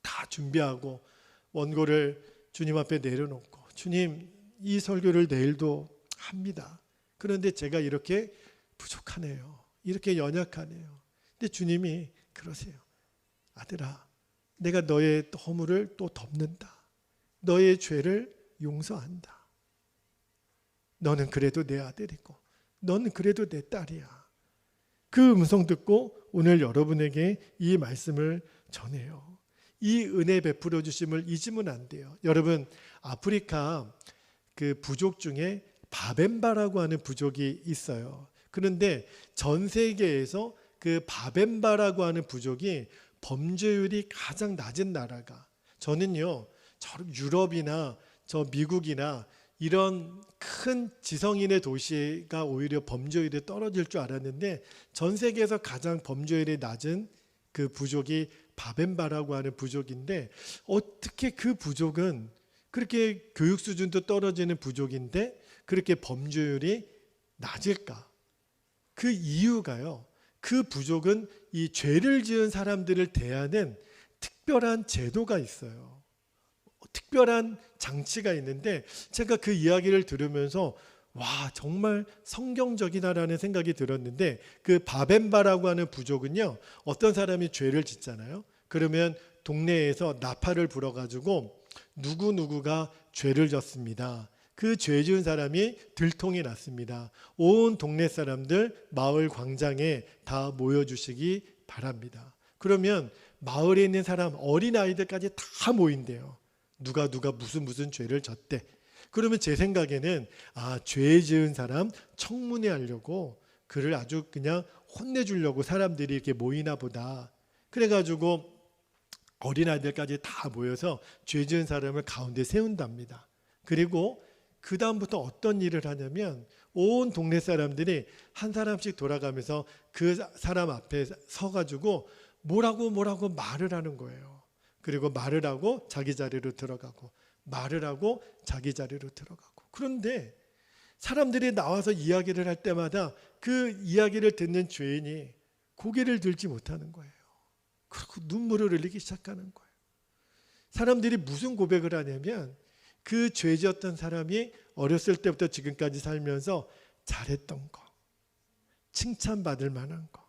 A: 다 준비하고 원고를 주님 앞에 내려놓고 주님 이 설교를 내일도 합니다. 그런데 제가 이렇게 부족하네요. 이렇게 연약하네요. 근데 주님이 그러세요. 아들아, 내가 너의 허물을 또 덮는다. 너의 죄를 용서한다. 너는 그래도 내 아들이고 너는 그래도 내 딸이야. 그 음성 듣고 오늘 여러분에게 이 말씀을 전해요. 이 은혜 베풀어 주심을 잊으면 안 돼요. 여러분 아프리카 그 부족 중에 바벤바라고 하는 부족이 있어요. 그런데 전 세계에서 그 바벤바라고 하는 부족이 범죄율이 가장 낮은 나라가, 저는요 저 유럽이나 저 미국이나 이런 큰 지성인의 도시가 오히려 범죄율이 떨어질 줄 알았는데 전 세계에서 가장 범죄율이 낮은 그 부족이 바벤바라고 하는 부족인데, 어떻게 그 부족은 그렇게 교육 수준도 떨어지는 부족인데 그렇게 범죄율이 낮을까? 그 이유가요, 그 부족은 이 죄를 지은 사람들을 대하는 특별한 제도가 있어요. 특별한 장치가 있는데 제가 그 이야기를 들으면서 와 정말 성경적이다라는 생각이 들었는데, 그 바벤바라고 하는 부족은요, 어떤 사람이 죄를 짓잖아요. 그러면 동네에서 나팔을 불어가지고 누구누구가 죄를 졌습니다. 그 죄 지은 사람이 들통이 났습니다. 온 동네 사람들 마을 광장에 다 모여주시기 바랍니다. 그러면 마을에 있는 사람 어린아이들까지 다 모인대요. 누가 무슨 죄를 졌대. 그러면 제 생각에는 죄 지은 사람 청문회 하려고 그를 아주 그냥 혼내주려고 사람들이 이렇게 모이나 보다. 그래가지고 어린아이들까지 다 모여서 죄 지은 사람을 가운데 세운답니다. 그리고 그 다음부터 어떤 일을 하냐면 온 동네 사람들이 한 사람씩 돌아가면서 그 사람 앞에 서가지고 뭐라고 말을 하는 거예요. 그리고 말을 하고 자기 자리로 들어가고 말을 하고 자기 자리로 들어가고. 그런데 사람들이 나와서 이야기를 할 때마다 그 이야기를 듣는 죄인이 고개를 들지 못하는 거예요. 그리고 눈물을 흘리기 시작하는 거예요. 사람들이 무슨 고백을 하냐면 그 죄 지었던 사람이 어렸을 때부터 지금까지 살면서 잘했던 거, 칭찬받을 만한 거,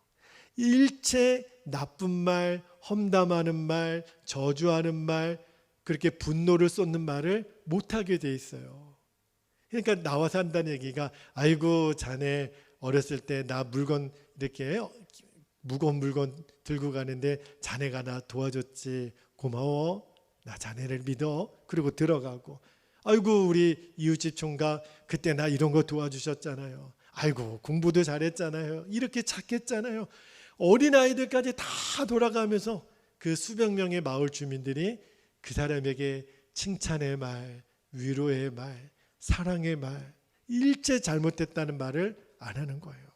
A: 일체 나쁜 말, 험담하는 말, 저주하는 말, 그렇게 분노를 쏟는 말을 못하게 돼 있어요. 그러니까 나와서 한다는 얘기가 아이고 자네 어렸을 때 나 물건 이렇게 무거운 물건 들고 가는데 자네가 나 도와줬지, 고마워, 나 자네를 믿어. 그리고 들어가고 아이고 우리 이웃집 총각 그때 나 이런 거 도와주셨잖아요. 아이고 공부도 잘했잖아요. 이렇게 착했잖아요. 어린아이들까지 다 돌아가면서 그 수백 명의 마을 주민들이 그 사람에게 칭찬의 말, 위로의 말, 사랑의 말, 일체 잘못됐다는 말을 안 하는 거예요.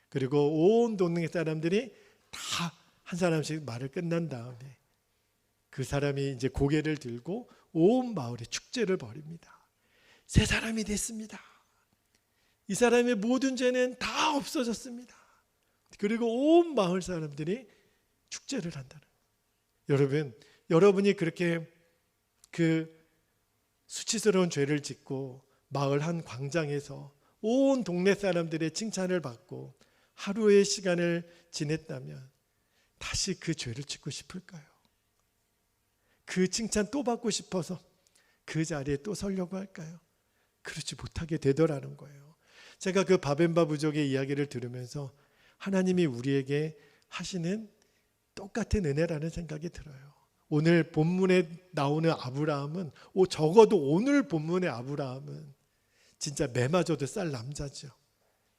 A: 그리고 온 동네 사람들이 다 한 사람씩 말을 끝난 다음에 그 사람이 이제 고개를 들고 온 마을에 축제를 벌입니다. 새 사람이 됐습니다. 이 사람의 모든 죄는 다 없어졌습니다. 그리고 온 마을 사람들이 축제를 한다는 거예요. 여러분이 그렇게 그 수치스러운 죄를 짓고 마을 한 광장에서 온 동네 사람들의 칭찬을 받고 하루의 시간을 지냈다면 다시 그 죄를 짓고 싶을까요? 그 칭찬 또 받고 싶어서 그 자리에 또 서려고 할까요? 그렇지 못하게 되더라는 거예요. 제가 그 바벤바 부족의 이야기를 들으면서 하나님이 우리에게 하시는 똑같은 은혜라는 생각이 들어요. 오늘 본문에 나오는 아브라함은 적어도 오늘 본문의 아브라함은 진짜 매 맞아도 쌀 남자죠.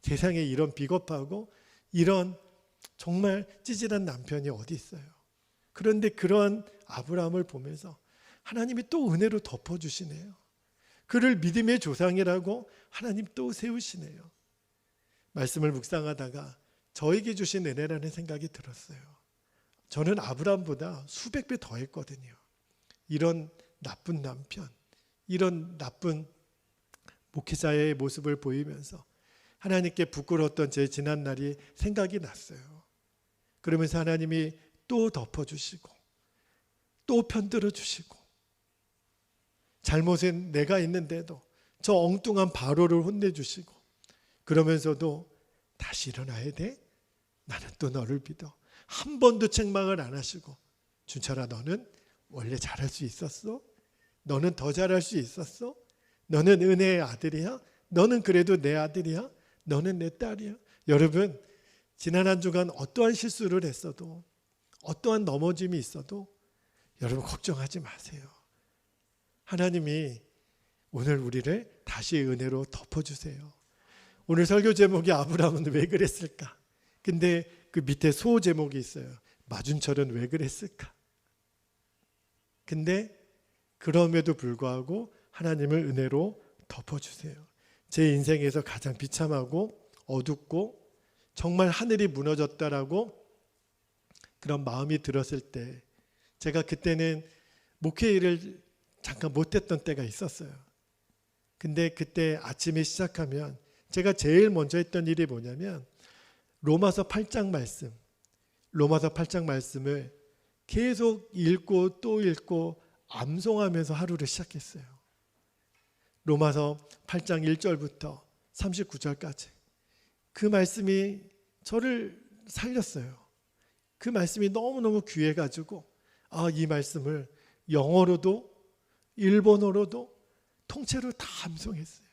A: 세상에 이런 비겁하고 이런 정말 찌질한 남편이 어디 있어요. 그런데 그런 아브라함을 보면서 하나님이 또 은혜로 덮어주시네요. 그를 믿음의 조상이라고 하나님 또 세우시네요. 말씀을 묵상하다가 저에게 주신 은혜라는 생각이 들었어요. 저는 아브라함보다 수백 배 더 했거든요. 이런 나쁜 남편, 이런 나쁜 목회자의 모습을 보이면서 하나님께 부끄러웠던 제 지난 날이 생각이 났어요. 그러면서 하나님이 또 덮어주시고 또 편들어 주시고, 잘못은 내가 있는데도 저 엉뚱한 바로를 혼내주시고, 그러면서도 다시 일어나야 돼? 나는 또 너를 믿어. 한 번도 책망을 안 하시고, 준철아 너는 원래 잘할 수 있었어? 너는 더 잘할 수 있었어? 너는 은혜의 아들이야? 너는 그래도 내 아들이야? 너는 내 딸이야? 여러분, 지난 한 주간 어떠한 실수를 했어도, 어떠한 넘어짐이 있어도 여러분 걱정하지 마세요. 하나님이 오늘 우리를 다시 은혜로 덮어주세요. 오늘 설교 제목이 아브라함은 왜 그랬을까? 근데 그 밑에 소 제목이 있어요. 마준철은 왜 그랬을까? 근데 그럼에도 불구하고 하나님을 은혜로 덮어주세요. 제 인생에서 가장 비참하고 어둡고 정말 하늘이 무너졌다라고 그런 마음이 들었을 때, 제가 그때는 목회 일을 잠깐 못했던 때가 있었어요. 근데 그때 아침에 시작하면 제가 제일 먼저 했던 일이 뭐냐면 로마서 8장 말씀을 계속 읽고 또 읽고 암송하면서 하루를 시작했어요. 로마서 8장 1절부터 39절까지 그 말씀이 저를 살렸어요. 그 말씀이 너무너무 귀해가지고 이 말씀을 영어로도 일본어로도 통째로 다 암송했어요.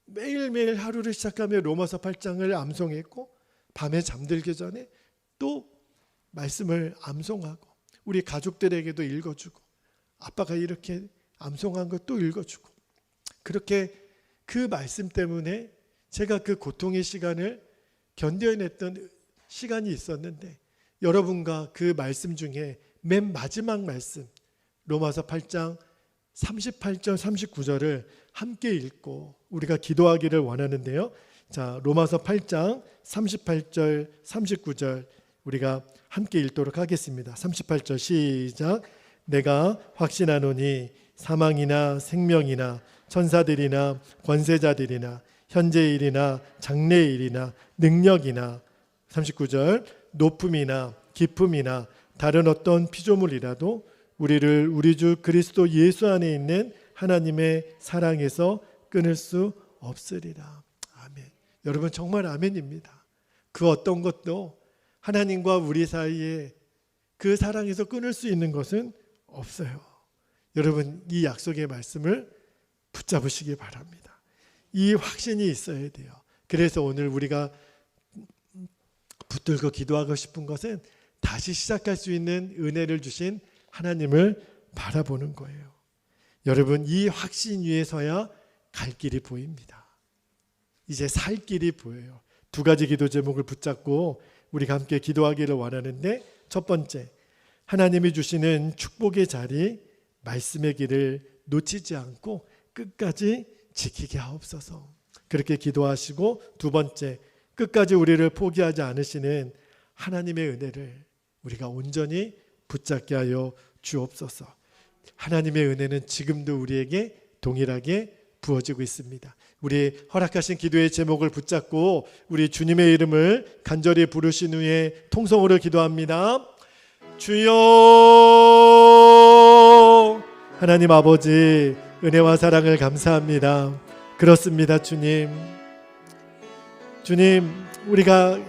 A: 매일매일 하루를 시작하며 로마서 8장을 암송했고, 밤에 잠들기 전에 또 말씀을 암송하고, 우리 가족들에게도 읽어주고, 아빠가 이렇게 암송한 거 또 읽어주고, 그렇게 그 말씀 때문에 제가 그 고통의 시간을 견뎌냈던 시간이 있었는데, 여러분과 그 말씀 중에 맨 마지막 말씀 로마서 8장 38절 39절을 함께 읽고 우리가 기도하기를 원하는데요. 자, 로마서 8장 38절 39절 우리가 함께 읽도록 하겠습니다. 38절 시작. 내가 확신하노니 사망이나 생명이나 천사들이나 권세자들이나 현재일이나 장래일이나 능력이나 39절 높음이나 깊음이나 다른 어떤 피조물이라도 우리를 우리 주 그리스도 예수 안에 있는 하나님의 사랑에서 끊을 수 없으리라. 아멘. 여러분 정말 아멘입니다. 그 어떤 것도 하나님과 우리 사이에 그 사랑에서 끊을 수 있는 것은 없어요. 여러분 이 약속의 말씀을 붙잡으시기 바랍니다. 이 확신이 있어야 돼요. 그래서 오늘 우리가 붙들고 기도하고 싶은 것은 다시 시작할 수 있는 은혜를 주신 하나님을 바라보는 거예요. 여러분 이 확신 위에 서야 갈 길이 보입니다. 이제 살 길이 보여요. 두 가지 기도 제목을 붙잡고 우리가 함께 기도하기를 원하는데, 첫 번째, 하나님이 주시는 축복의 자리, 말씀의 길을 놓치지 않고 끝까지 지키게 하옵소서. 그렇게 기도하시고, 두 번째, 끝까지 우리를 포기하지 않으시는 하나님의 은혜를 우리가 온전히 붙잡게 하여 주옵소서. 하나님의 은혜는 지금도 우리에게 동일하게 부어지고 있습니다. 우리 허락하신 기도의 제목을 붙잡고 우리 주님의 이름을 간절히 부르신 후에 통성으로 기도합니다. 주여, 하나님 아버지 은혜와 사랑을 감사합니다. 그렇습니다. 주님, 우리가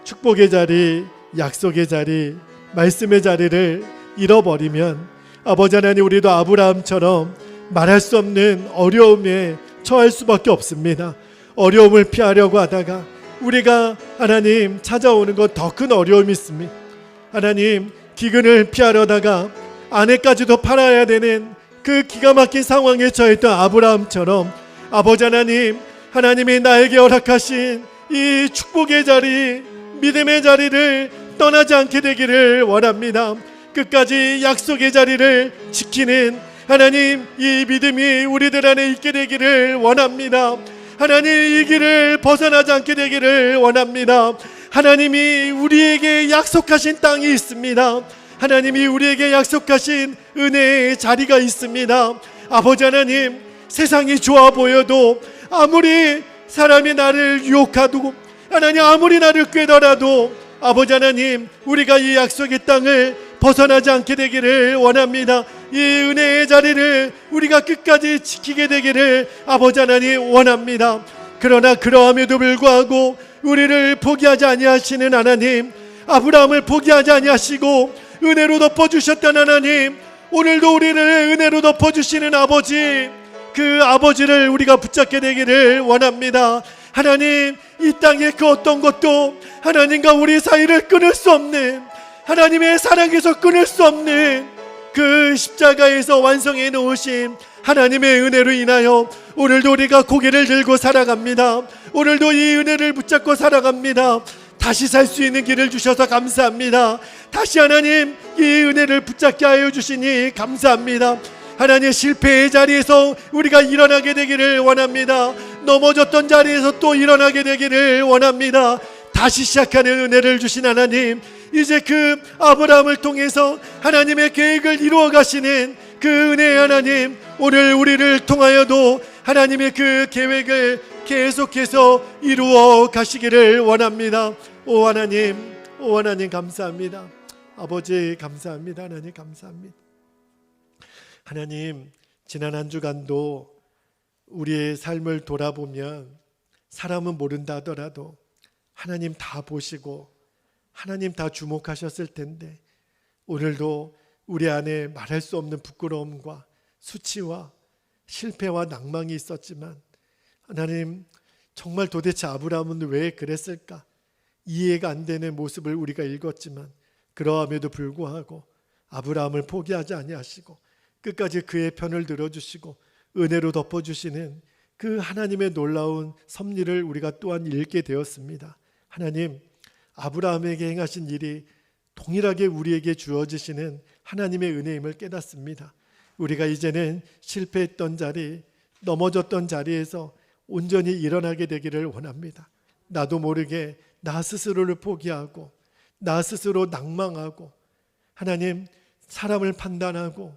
A: 축복의 자리, 약속의 자리, 말씀의 자리를 잃어버리면 아버지 하나님, 우리도 아브라함처럼 말할 수 없는 어려움에 처할 수밖에 없습니다. 어려움을 피하려고 하다가 우리가 하나님 찾아오는 것 더 큰 어려움이 있습니다. 하나님, 기근을 피하려다가 아내까지도 팔아야 되는 그 기가 막힌 상황에 처했던 아브라함처럼 아버지 하나님, 하나님이 나에게 허락하신 이 축복의 자리, 믿음의 자리를 떠나지 않게 되기를 원합니다. 끝까지 약속의 자리를 지키는 하나님, 이 믿음이 우리들 안에 있게 되기를 원합니다. 하나님 이 길을 벗어나지 않게 되기를 원합니다. 하나님이 우리에게 약속하신 땅이 있습니다. 하나님이 우리에게 약속하신 은혜의 자리가 있습니다. 아버지 하나님, 세상이 좋아 보여도, 아무리 사람이 나를 유혹하고 하나님 아무리 나를 꾀더라도 아버지 하나님, 우리가 이 약속의 땅을 벗어나지 않게 되기를 원합니다. 이 은혜의 자리를 우리가 끝까지 지키게 되기를 아버지 하나님 원합니다. 그러나 그러함에도 불구하고 우리를 포기하지 아니하시는 하나님, 아브라함을 포기하지 아니하시고 은혜로 덮어주셨던 하나님, 오늘도 우리를 은혜로 덮어주시는 아버지, 그 아버지를 우리가 붙잡게 되기를 원합니다. 하나님, 이 땅의 그 어떤 것도 하나님과 우리 사이를 끊을 수 없는, 하나님의 사랑에서 끊을 수 없는 그 십자가에서 완성해 놓으신 하나님의 은혜로 인하여 오늘도 우리가 고개를 들고 살아갑니다. 오늘도 이 은혜를 붙잡고 살아갑니다. 다시 살 수 있는 길을 주셔서 감사합니다. 다시 하나님 이 은혜를 붙잡게 하여 주시니 감사합니다. 하나님, 실패의 자리에서 우리가 일어나게 되기를 원합니다. 넘어졌던 자리에서 또 일어나게 되기를 원합니다. 다시 시작하는 은혜를 주신 하나님, 이제 그 아브라함을 통해서 하나님의 계획을 이루어 가시는 그 은혜의 하나님, 오늘 우리를 통하여도 하나님의 그 계획을 계속해서 이루어 가시기를 원합니다. 오 하나님 감사합니다. 아버지 감사합니다. 하나님 감사합니다. 하나님, 지난 한 주간도 우리의 삶을 돌아보면 사람은 모른다 하더라도 하나님 다 보시고 하나님 다 주목하셨을 텐데, 오늘도 우리 안에 말할 수 없는 부끄러움과 수치와 실패와 낭망이 있었지만, 하나님 정말 도대체 아브라함은 왜 그랬을까? 이해가 안 되는 모습을 우리가 읽었지만, 그러함에도 불구하고 아브라함을 포기하지 아니하시고 끝까지 그의 편을 들어주시고 은혜로 덮어주시는 그 하나님의 놀라운 섭리를 우리가 또한 읽게 되었습니다. 하나님, 아브라함에게 행하신 일이 동일하게 우리에게 주어지시는 하나님의 은혜임을 깨닫습니다. 우리가 이제는 실패했던 자리, 넘어졌던 자리에서 온전히 일어나게 되기를 원합니다. 나도 모르게 나 스스로를 포기하고 나 스스로 낭망하고 하나님 사람을 판단하고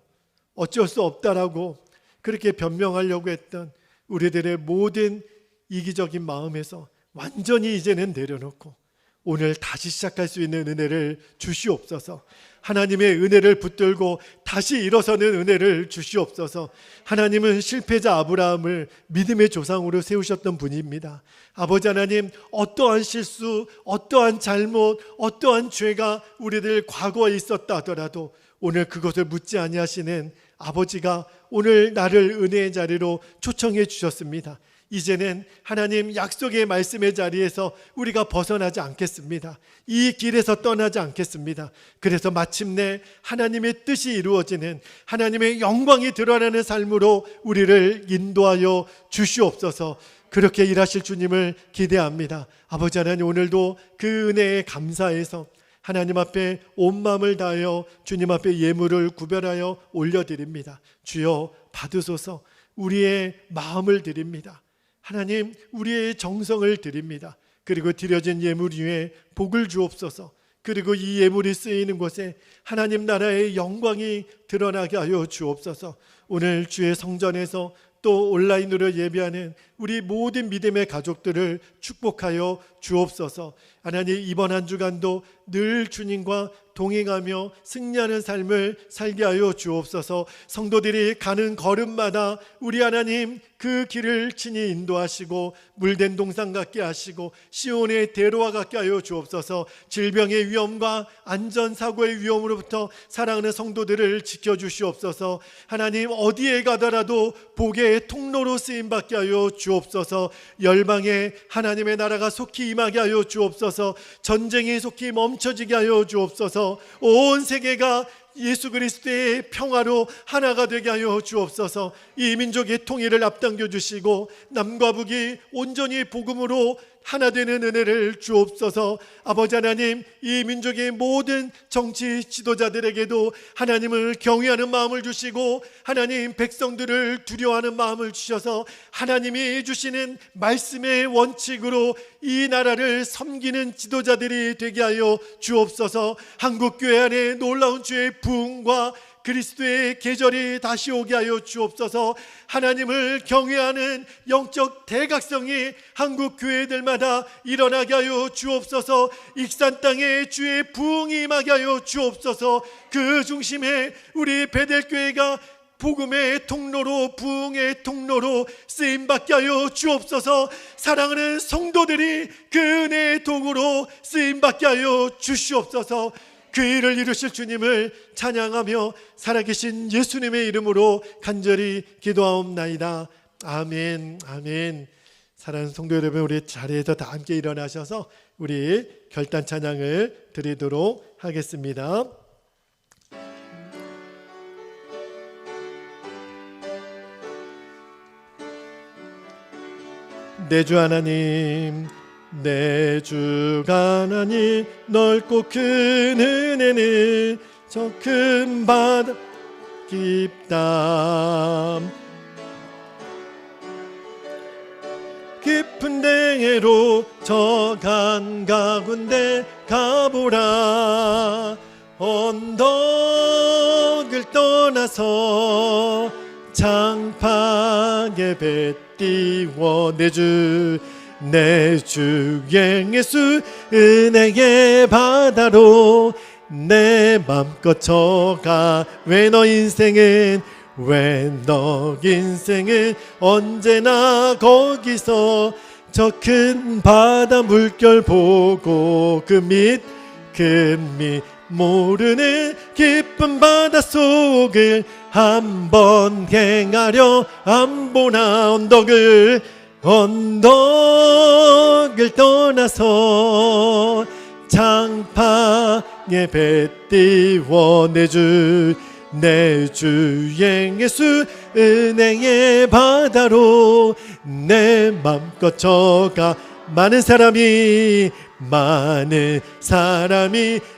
A: 어쩔 수 없다라고 그렇게 변명하려고 했던 우리들의 모든 이기적인 마음에서 완전히 이제는 내려놓고 오늘 다시 시작할 수 있는 은혜를 주시옵소서. 하나님의 은혜를 붙들고 다시 일어서는 은혜를 주시옵소서. 하나님은 실패자 아브라함을 믿음의 조상으로 세우셨던 분입니다. 아버지 하나님, 어떠한 실수, 어떠한 잘못, 어떠한 죄가 우리들 과거에 있었다 하더라도 오늘 그것을 묻지 아니하시는 아버지가 오늘 나를 은혜의 자리로 초청해 주셨습니다. 이제는 하나님 약속의 말씀의 자리에서 우리가 벗어나지 않겠습니다. 이 길에서 떠나지 않겠습니다. 그래서 마침내 하나님의 뜻이 이루어지는, 하나님의 영광이 드러나는 삶으로 우리를 인도하여 주시옵소서. 그렇게 일하실 주님을 기대합니다. 아버지 하나님, 오늘도 그 은혜에 감사해서 하나님 앞에 온 마음을 다하여 주님 앞에 예물을 구별하여 올려드립니다. 주여 받으소서. 우리의 마음을 드립니다. 하나님, 우리의 정성을 드립니다. 그리고 드려진 예물 위에 복을 주옵소서. 그리고 이 예물이 쓰이는 곳에 하나님 나라의 영광이 드러나게 하여 주옵소서. 오늘 주의 성전에서 또 온라인으로 예배하는 우리 모든 믿음의 가족들을 축복하여 주옵소서. 하나님, 이번 한 주간도 늘 주님과 동행하며 승리하는 삶을 살게 하여 주옵소서. 성도들이 가는 걸음마다 우리 하나님 그 길을 친히 인도하시고 물된 동산 같게 하시고 시온의 대로와 같게 하여 주옵소서. 질병의 위험과 안전사고의 위험으로부터 사랑하는 성도들을 지켜주시옵소서. 하나님, 어디에 가더라도 복의 통로로 쓰임받게 하여 주옵소서. 열방에 하나님의 나라가 속히 임하게 하여 주옵소서. 전쟁이 속히 멈춰지게 하여 주옵소서. 온 세계가 예수 그리스도의 평화로 하나가 되게 하여 주옵소서. 이 민족의 통일을 앞당겨 주시고 남과 북이 온전히 복음으로 하나 되는 은혜를 주옵소서. 아버지 하나님, 이 민족의 모든 정치 지도자들에게도 하나님을 경외하는 마음을 주시고 하나님 백성들을 두려워하는 마음을 주셔서 하나님이 주시는 말씀의 원칙으로 이 나라를 섬기는 지도자들이 되게 하여 주옵소서. 한국교회 안에 놀라운 주의 부흥과 그리스도의 계절이 다시 오게 하여 주옵소서. 하나님을 경외하는 영적 대각성이 한국 교회들마다 일어나게 하여 주옵소서. 익산 땅에 주의 부흥이 임하게 하여 주옵소서. 그 중심에 우리 베델교회가 복음의 통로로, 부흥의 통로로 쓰임받게 하여 주옵소서. 사랑하는 성도들이 그 은혜의 도구로 쓰임받게 하여 주시옵소서. 그 일을 이루실 주님을 찬양하며 살아계신 예수님의 이름으로 간절히 기도하옵나이다. 아멘, 아멘. 사랑하는 성도 여러분, 우리 자리에서 다 함께 일어나셔서 우리 결단 찬양을 드리도록 하겠습니다. 내 주 하나님, 내 주 하나님, 넓고 큰 은혜는 저 큰 바다 깊다. 깊은 데로 저 한가운데 가보라. 언덕을 떠나서 장파에 배 띄워 내 주 예수 은혜의 바다로 내 맘껏 저가. 왜 너 인생은 언제나 거기서 저 큰 바다 물결 보고 그 밑 모르는 깊은 바다 속을 한번 행하려 안 보나. 언덕을 떠나서 장파에 배 띄워 내 주 예수 은혜의 바다로 내 맘껏 저가. 많은 사람이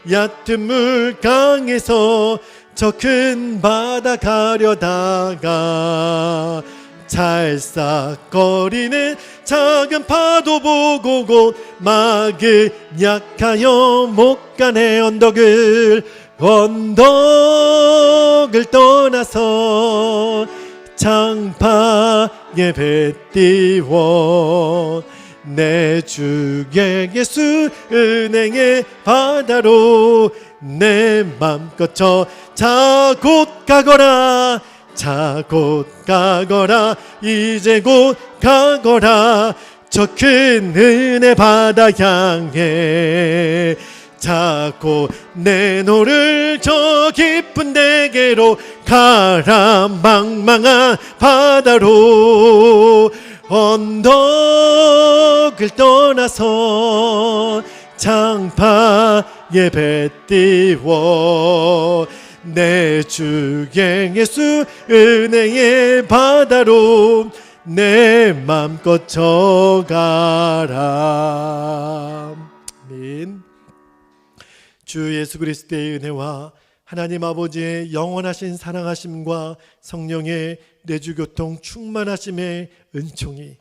A: 얕은 물강에서 저 큰 바다 가려다가 찰싹거리는 작은 파도 보고 곧 막을 약하여 못 가네. 언덕을 떠나서 장파에 배 띄워 내 주 예수 은혜의 바다로 내 맘껏 자 곧 가거라. 이제 곧 가거라. 저 큰 은혜 바다 향해 자 곧 내노를 저 깊은 데게로 가라. 망망한 바다로 언덕을 떠나서 장파에 배 띄워 내 주 예수 은혜의 바다로 내 맘껏 저가라. 아멘. 주 예수 그리스도의 은혜와 하나님 아버지의 영원하신 사랑하심과 성령의 내주교통 충만하심의 은총이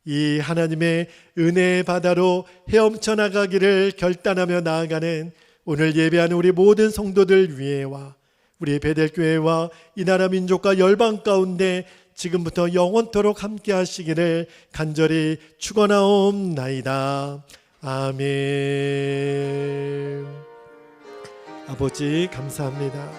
A: 이 하나님의 은혜의 바다로 헤엄쳐 나가기를 결단하며 나아가는 오늘 예배하는 우리 모든 성도들 위에와 우리 베델교회와 이 나라 민족과 열방 가운데 지금부터 영원토록 함께 하시기를 간절히 축원하옵나이다. 아멘. 아버지 감사합니다.